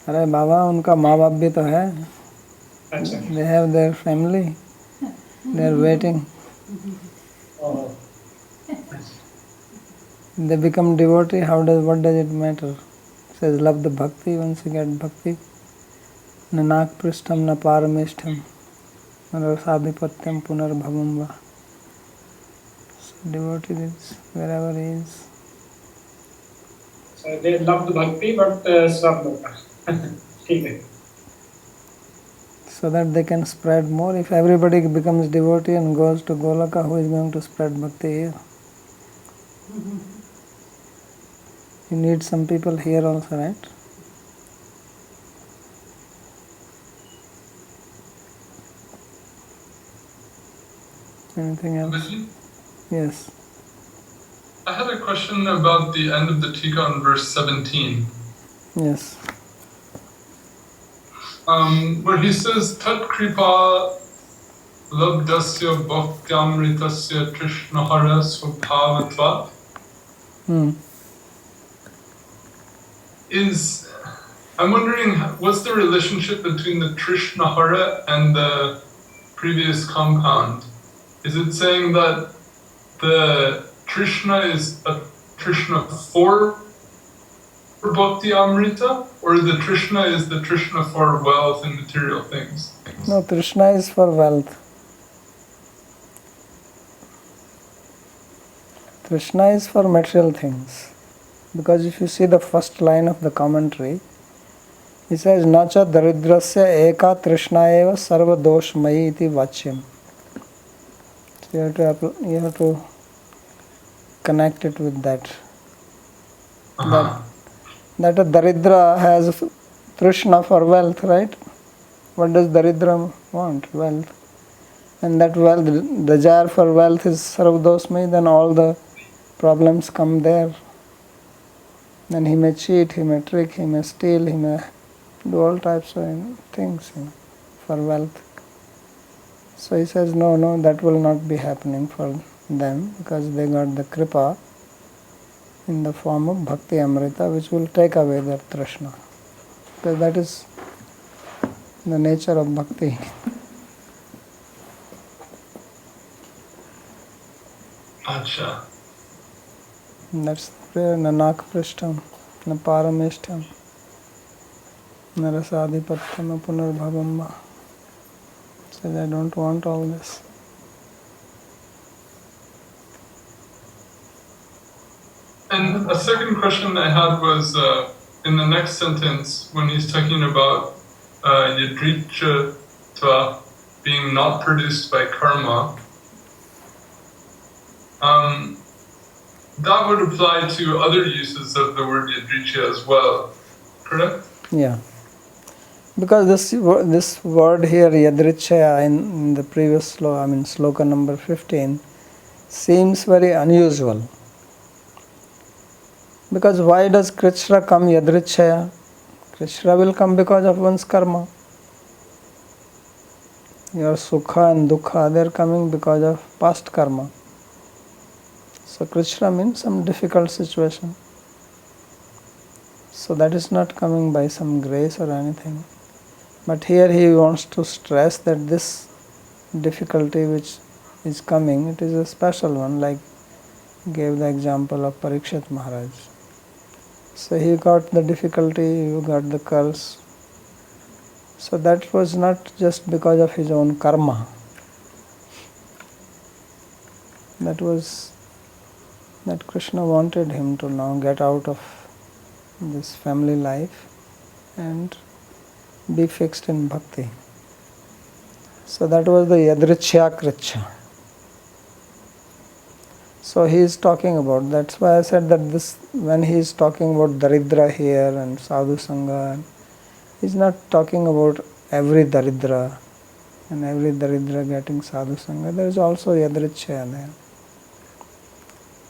Speaker 1: अरे बाबा, उनका माँ बाप भी तो है.
Speaker 3: अच्छा.
Speaker 1: They have their family. They are waiting.
Speaker 3: Oh.
Speaker 1: They become devotee. What does it matter? It says love the bhakti. Once you get bhakti, nanak prishtam na paramishtam narasadipatyam punarbhavam va. So devotee is wherever he is.
Speaker 3: So they love the bhakti, but Swarloka. Okay.
Speaker 1: So that they can spread more. If everybody becomes devotee and goes to Goloka, who is going to spread bhakti here? You need some people here also, right? Anything else? Yes.
Speaker 4: I had a question about the end of the Tika on verse 17.
Speaker 1: Yes.
Speaker 4: Where he says, Tat kripa labdasya bhaktyamritasya trishnahara swabhavatvat. I'm wondering, what's the relationship between the trishnahara and the previous compound? Is it saying that the Trishna is a Trishna for Bhakti Amrita, or the Trishna is the Trishna for wealth and material things?
Speaker 1: No, Trishna is for wealth. Trishna is for material things. Because if you see the first line of the commentary, it says, Nacha daridrasya eka trishna eva sarva doshmayi iti vachyam. So you have to connect it with that. That a daridra has trishna for wealth, right? What does daridra want? Wealth. And that wealth, desire for wealth is sarvadosmai, then all the problems come there. Then he may cheat, he may trick, he may steal, he may do all types of things for wealth. So he says, no, that will not be happening for them because they got the kripa in the form of bhakti amrita, which will take away their trishna. Because that is the nature of bhakti.
Speaker 4: Acha.
Speaker 1: That's the prayer, nanak prishtam, na parameshtam, na rasadipattam, na punarbhavamba. Says, I don't want all this.
Speaker 4: And a second question I had was in the next sentence when he's talking about yadrichtva being not produced by karma. That would apply to other uses of the word yadricha as well, correct?
Speaker 1: Yeah. Because this word here, yadrichaya, in the previous sloka number 15, seems very unusual. Because why does Krishna come yadrichaya? Krishna will come because of one's karma. Your sukha and dukha, they are coming because of past karma. So Krishna means some difficult situation. So that is not coming by some grace or anything. But here he wants to stress that this difficulty which is coming, it is a special one, like gave the example of Parikshit Maharaj. So he got the difficulty, he got the curse. So that was not just because of his own karma. That Krishna wanted him to now get out of this family life and be fixed in bhakti. So that was the yadrichya kricha. So he is talking about, that's why I said that this, when he is talking about daridra here and sadhu sangha, he is not talking about every daridra and every daridra getting sadhu sangha. There is also yadrichya there.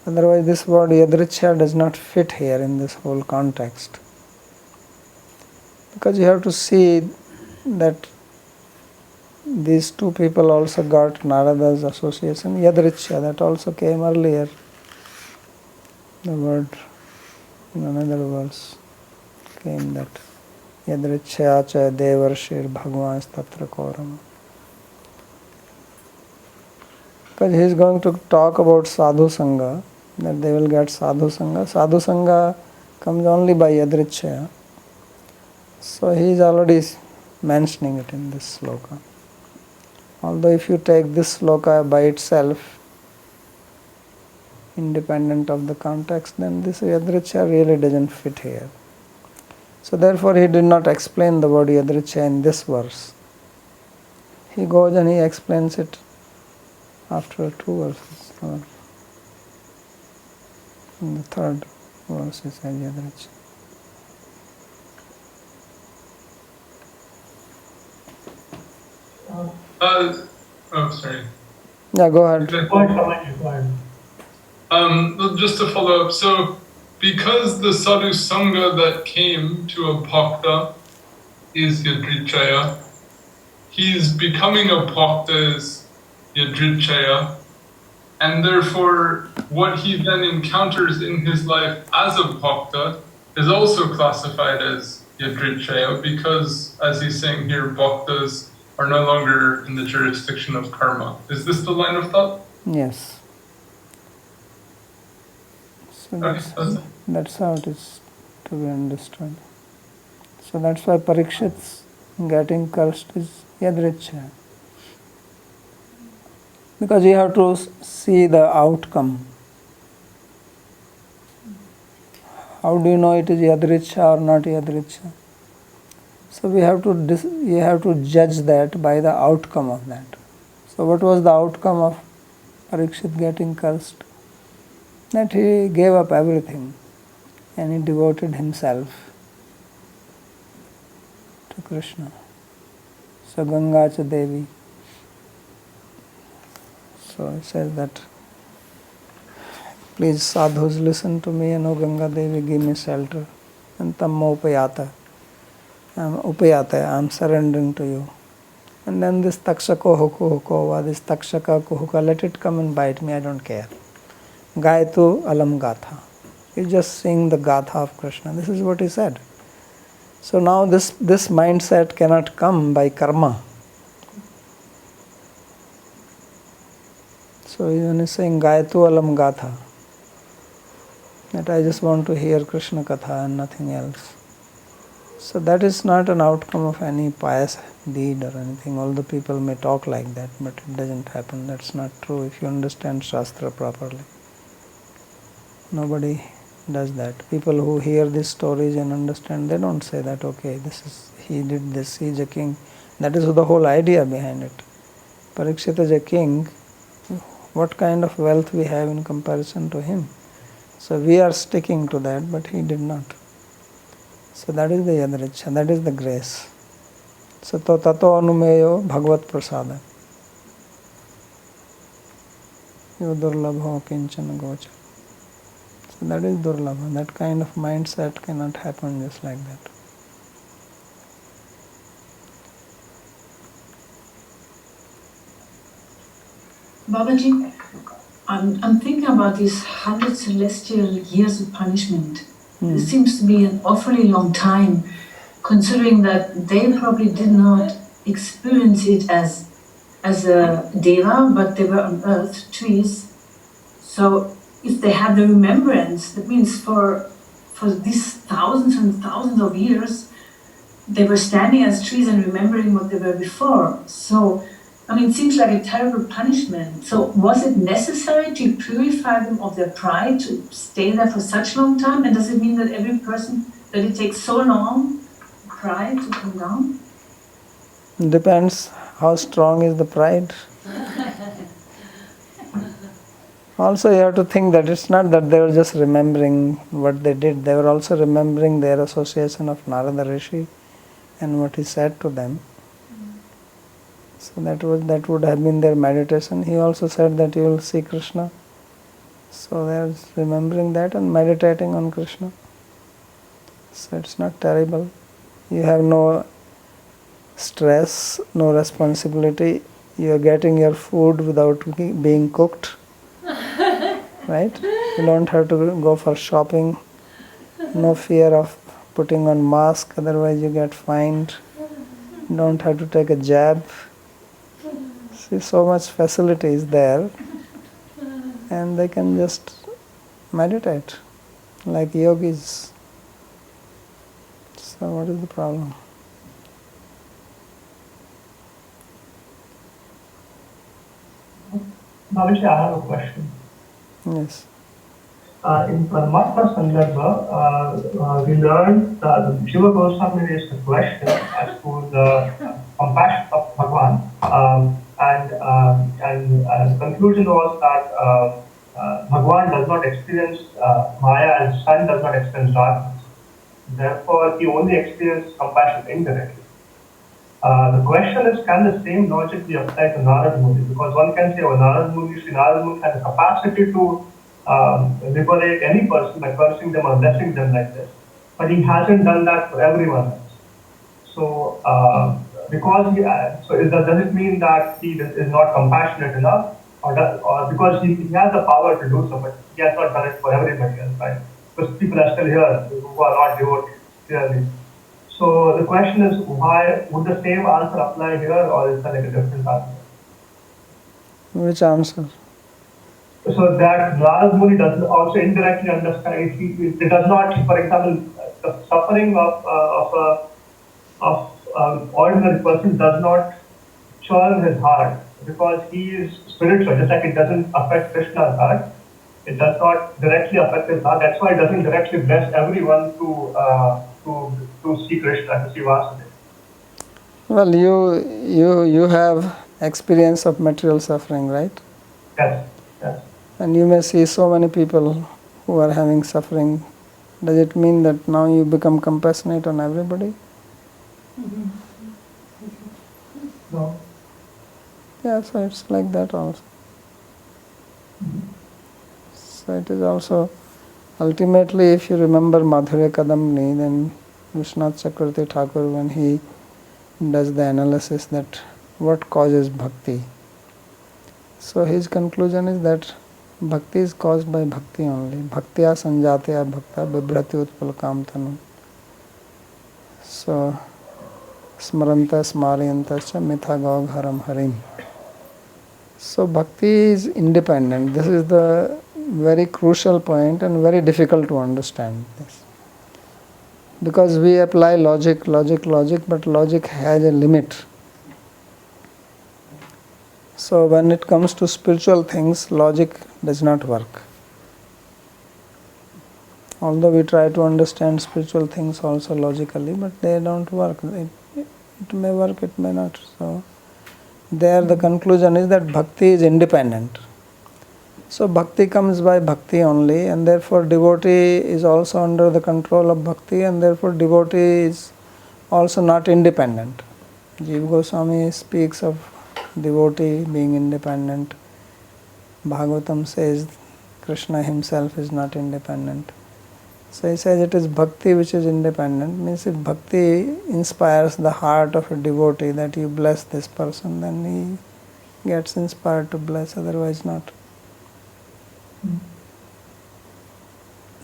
Speaker 1: Otherwise this word yadrichya does not fit here in this whole context. Because you have to see that these two people also got Narada's association, yadrichya, that also came earlier. The word in another verse came that yadrichya cha devarshir bhagwans tatra koram. Because he is going to talk about sadhu sangha, that they will get sadhu sangha. Sadhu sangha comes only by yadrichya. So he is already mentioning it in this sloka. Although if you take this sloka by itself, independent of the context, then this yadrichya really doesn't fit here. So therefore he did not explain the word yadrichya in this verse. He goes and he explains it after 2 verses. Or in the 3rd verse he says yadrichya.
Speaker 4: Sorry.
Speaker 1: Yeah, go ahead.
Speaker 4: Just to follow up, so because the sadhu sangha that came to a bhakta is Yadrichaya, he's becoming a bhakta is Yadrichaya, and therefore what he then encounters in his life as a bhakta is also classified as Yadrichaya, because as he's saying here, bhaktas are no longer in the jurisdiction of karma. Is this the line of thought?
Speaker 1: Yes. So that's how it is to be understood. So that's why Parikshit's getting cursed is Yadrichya. Because you have to see the outcome. How do you know it is Yadrichya or not Yadrichya? So you have to judge that by the outcome of that. So what was the outcome of Parikshit getting cursed? That he gave up everything and he devoted himself to Krishna. So Ganga cha Devi. So it says that, please sadhus listen to me, and O Ganga Devi give me shelter. And tamma upayata. I am surrendering to you. And then this takshako huko, this takshaka kuhuka, let it come and bite me, I don't care. Gayatu alam gatha. You just sing the gatha of Krishna. This is what he said. So now this mindset cannot come by karma. So when he's saying Gayatu alam gatha, that I just want to hear Krishna katha and nothing else. So that is not an outcome of any pious deed or anything. All the people may talk like that, but it doesn't happen. That's not true if you understand Shastra properly. Nobody does that. People who hear these stories and understand, they don't say that, okay, he did this, he's a king. That is the whole idea behind it. Parikshit is a king. What kind of wealth we have in comparison to him? So we are sticking to that, but he did not. So that is the Yadrichya, that is the grace. So tato anumeyo bhagavad prasada. Yo durlabho kinchana gocha. So that is durlabha. That kind of mindset cannot happen just like that.
Speaker 5: Babaji, I'm thinking about these 100 celestial years of punishment. It seems to be an awfully long time, considering that they probably did not experience it as a deva, but they were on earth, trees. So if they have the remembrance, that means for these thousands and thousands of years, they were standing as trees and remembering what they were before. So, I mean, it seems like a terrible punishment. So was it necessary to purify them of their pride to stay there for such a long time? And does it mean that every person, that it takes so long, pride to come down?
Speaker 1: Depends how strong is the pride. Also you have to think that it's not that they were just remembering what they did. They were also remembering their association of Narada Rishi and what he said to them. So that would have been their meditation. He also said that you will see Krishna. So they are remembering that and meditating on Krishna. So it's not terrible. You have no stress, no responsibility. You are getting your food without being cooked. Right? You don't have to go for shopping. No fear of putting on mask, otherwise you get fined. You don't have to take a jab. See, so much facility is there, and they can just meditate like yogis. So what is the problem?
Speaker 6: Babaji, I have a question.
Speaker 1: Yes.
Speaker 6: In Paramatma Sandarbha, we learned that Shiva Goswami raised a question as to the compassion of Bhagwan. And the conclusion was that Bhagwan does not experience Maya and sun does not experience darkness. Therefore, he only experiences compassion indirectly. The question is, can the same logic be applied to Narad Muni? Because one can say, oh, Narad Muni has the capacity to liberate any person by cursing them or blessing them like this. But he hasn't done that for everyone else. So, because does it mean that he is not compassionate enough, or because he has the power to do so, but he has not done it for everybody else, right? Because people are still here who are not devotees, clearly. So the question is, why would the same answer apply here, or is there like a different answer?
Speaker 1: Which answer?
Speaker 6: So that Narad Muni does also indirectly understand. It does not, for example, the suffering of ordinary person does not churn his heart because he is spiritual. Just like it doesn't affect Krishna's heart, it does not directly affect his heart. That's why it doesn't directly bless everyone to see Krishna, to see Vasudeva.
Speaker 1: Well, you have experience of material suffering, right?
Speaker 6: Yes, yes.
Speaker 1: And you may see so many people who are having suffering. Does it mean that now you become compassionate on everybody?
Speaker 6: No.
Speaker 1: Yeah, so it's like that also. So it is also, ultimately, if you remember Madhurya Kadamni, then Vishwanath Chakravarti Thakur, when he does the analysis that what causes bhakti. So his conclusion is that bhakti is caused by bhakti only. Bhaktya sanjatya bhakta bibhrati utpal kam tanu. So smaranta smarayantascha mitha gaugharam harim. So bhakti is independent. This is the very crucial point and very difficult to understand this. Because we apply logic, but logic has a limit. So when it comes to spiritual things, logic does not work. Although we try to understand spiritual things also logically, but they don't work. It may work, it may not. So there the conclusion is that bhakti is independent. So bhakti comes by bhakti only, and therefore devotee is also under the control of bhakti, and therefore devotee is also not independent. Jiva Goswami speaks of devotee being independent. Bhagavatam says Krishna himself is not independent. So he says it is bhakti which is independent. Means if bhakti inspires the heart of a devotee that you bless this person, then he gets inspired to bless, otherwise not.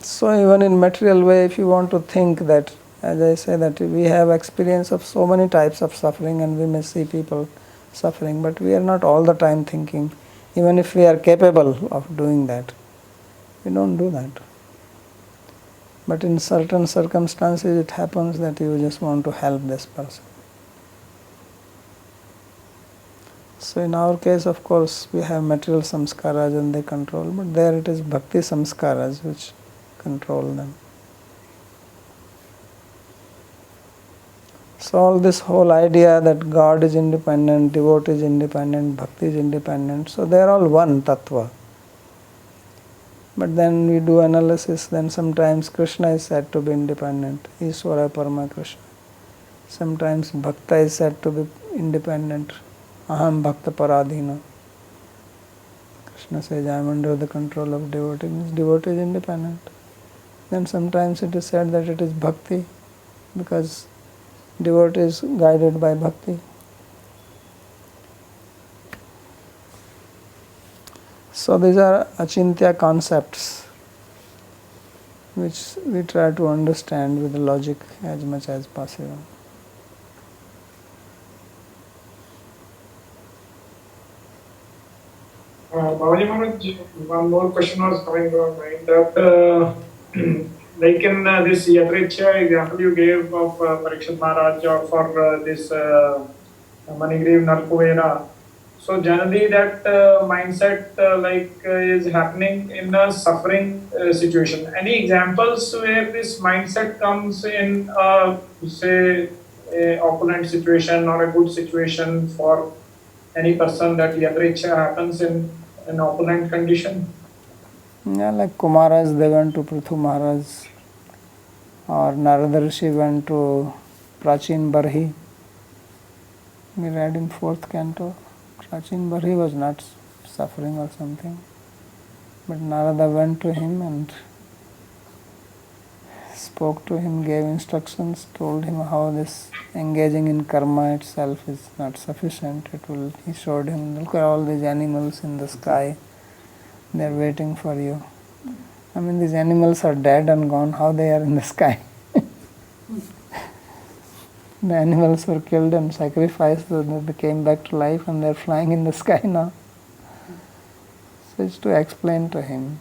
Speaker 1: So even in material way, if you want to think that, as I say, that we have experience of so many types of suffering and we may see people suffering, but we are not all the time thinking, even if we are capable of doing that, we don't do that. But in certain circumstances it happens that you just want to help this person. So in our case, of course, we have material samskaras and they control, but there it is bhakti samskaras which control them. So all this whole idea that God is independent, devotee is independent, bhakti is independent, so they are all one tattva. But then we do analysis, then sometimes Krishna is said to be independent, Ishvara Parama Krishna. Sometimes Bhakta is said to be independent, Aham Bhakta Paradhina. Krishna says, I am under the control of devotee, means devotee is independent. Then sometimes it is said that it is bhakti, because devotee is guided by bhakti. So these are achintya concepts which we try to understand with logic as much as possible.
Speaker 3: Babaji Maharaj, one more question was coming to my mind that like in this Yadrichya example you gave of Parikshit Maharaj for this Manigriv Nalkuvera. So generally that mindset is happening in a suffering situation. Any examples where this mindset comes in say a opulent situation or a good situation for any person, that Yadrichya happens in an opulent condition?
Speaker 1: Yeah, like Kumaras, they went to Prithu Maharaj, or Narada Rishi went to Prachin Barhi. We read in 4th canto. Prachin Barhi was not suffering or something. But Narada went to him and spoke to him, gave instructions, told him how this engaging in karma itself is not sufficient. He showed him, look at all these animals in the sky, they are waiting for you. I mean, these animals are dead and gone, how they are in the sky? The animals were killed and sacrificed, so they came back to life and they are flying in the sky now. So it's to explain to him.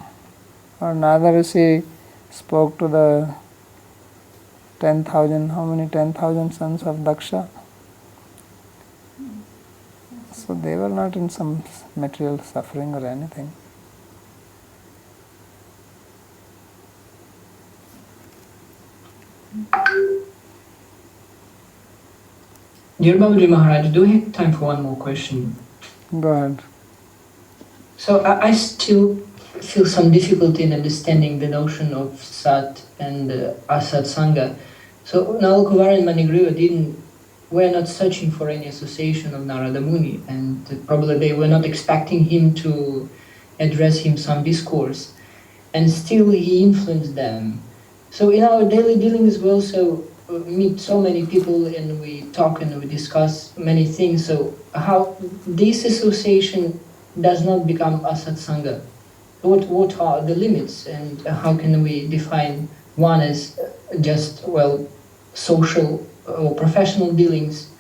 Speaker 1: Or Narada Rishi spoke to the 10,000, how many 10,000 sons of Daksha? So they were not in some material suffering or anything.
Speaker 7: Dear Babaji Maharaj, do we have time for one more question?
Speaker 1: Go ahead.
Speaker 7: So I still feel some difficulty in understanding the notion of Sat and Asat Sangha. So Nalakuvara and Manigriva were not searching for any association of Narada Muni, and probably they were not expecting him to address him some discourse, and still he influenced them. So in our daily dealings we also meet so many people and we talk and we discuss many things. So how this association does not become Asat Sangha? What are the limits, and how can we define one as just, social or professional dealings,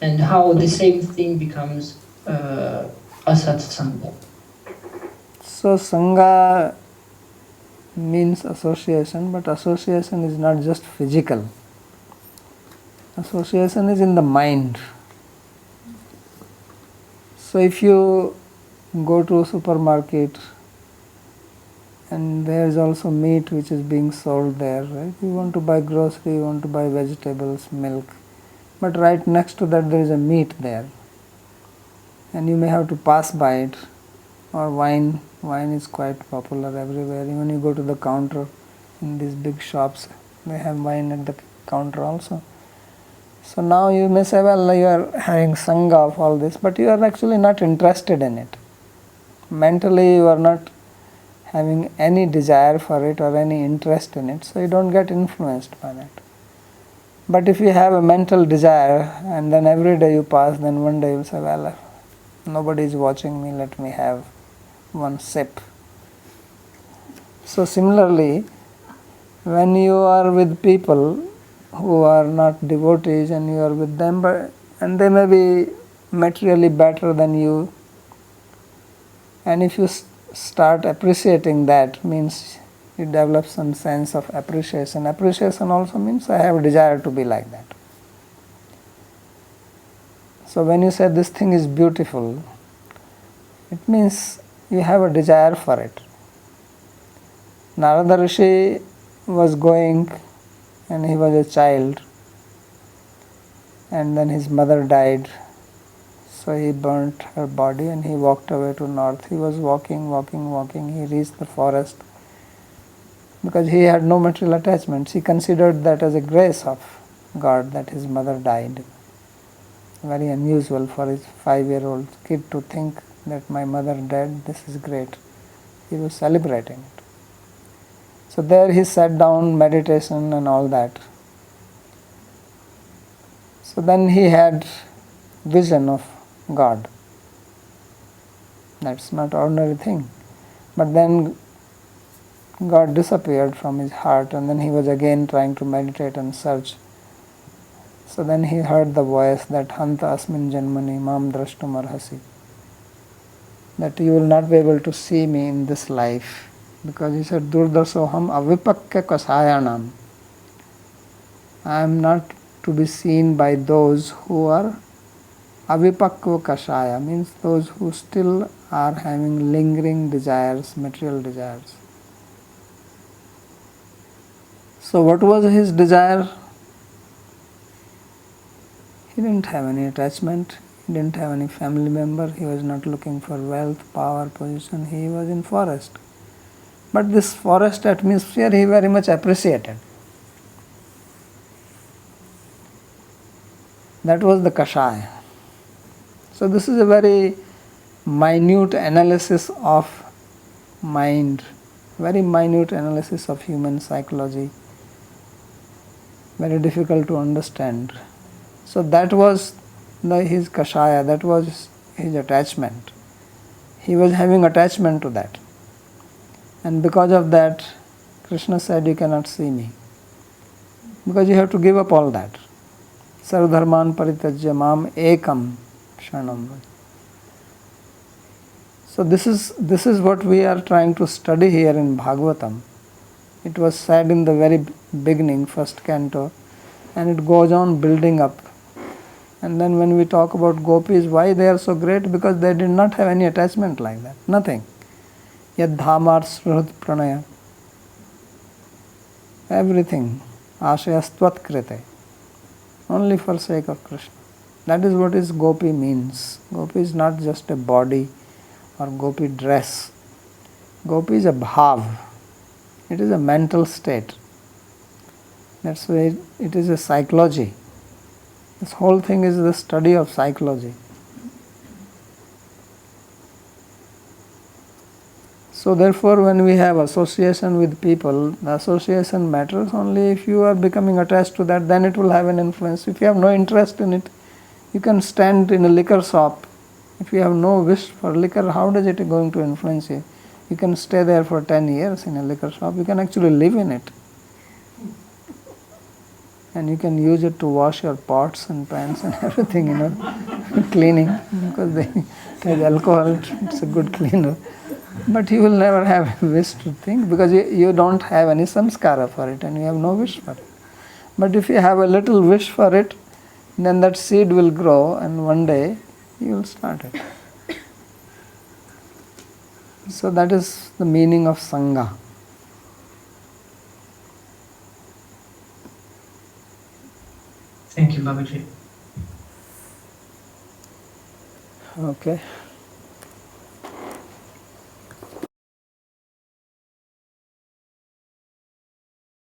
Speaker 7: and how the same thing becomes Asat Sangha?
Speaker 1: So Sangha means association, but association is not just physical. Association is in the mind. So if you go to a supermarket and there is also meat which is being sold there, right? You want to buy grocery, you want to buy vegetables, milk, but right next to that there is a meat there, and you may have to pass by it. Or wine is quite popular everywhere. Even you go to the counter in these big shops, they have wine at the counter also. So now you may say, well, you are having Sangha of all this, but you are actually not interested in it. Mentally you are not having any desire for it or any interest in it, so you don't get influenced by that. But if you have a mental desire and then every day you pass, then one day you will say, well, nobody is watching me, let me have one sip. So similarly, when you are with people who are not devotees and you are with them, and they may be materially better than you, and if you start appreciating that, means you develop some sense of appreciation. Appreciation also means I have a desire to be like that. So when you say this thing is beautiful, it means you have a desire for it. Narada Rishi was going and he was a child, and then his mother died, so he burnt her body and he walked away to north. He was walking, he reached the forest because he had no material attachments. He considered that as a grace of God that his mother died. Very unusual for his 5-year-old kid to think that my mother died, this is great. He was celebrating it. So there he sat down, meditation and all that. So then he had vision of God. That's not ordinary thing. But then God disappeared from his heart, and then he was again trying to meditate and search. So then he heard the voice that Hanta asmin janmani mam drashtum arhasi, that you will not be able to see me in this life, because he said Durdasoham avipakya kasayanam. I am not to be seen by those who are avipakya kasaya, means those who still are having lingering desires, material desires. So what was his desire? He didn't have any attachment, he didn't have any family member, he was not looking for wealth, power, position, he was in forest. But this forest atmosphere he very much appreciated. That was the Kashaya. So this is a very minute analysis of mind, very minute analysis of human psychology, very difficult to understand. So that was his kashaya, that was his attachment. He was having attachment to that. And because of that, Krishna said, you cannot see me. Because you have to give up all that. Sarvadharman parityajya mam ekam sharanam vraj. So this is what we are trying to study here in Bhagavatam. It was said in the very beginning, first canto, and it goes on building up. And then when we talk about gopis, why they are so great? Because they did not have any attachment like that. Nothing. Yad dhamar sruhat pranaya. Everything. Ashayastvat krite. Only for sake of Krishna. That is what is gopi means. Gopi is not just a body or gopi dress. Gopi is a bhav. It is a mental state. That's why it is a psychology. This whole thing is the study of psychology. So therefore, when we have association with people, the association matters only if you are becoming attached to that, then it will have an influence. If you have no interest in it, you can stand in a liquor shop. If you have no wish for liquor, how does it going to influence you? You can stay there for 10 years in a liquor shop. You can actually live in it. And you can use it to wash your pots and pans and everything, cleaning, because it has alcohol, it's a good cleaner. But you will never have a wish to think, because you don't have any samskara for it and you have no wish for it. But if you have a little wish for it, then that seed will grow and one day you will start it. So that is the meaning of Sangha.
Speaker 7: Thank you, Babaji.
Speaker 1: Okay.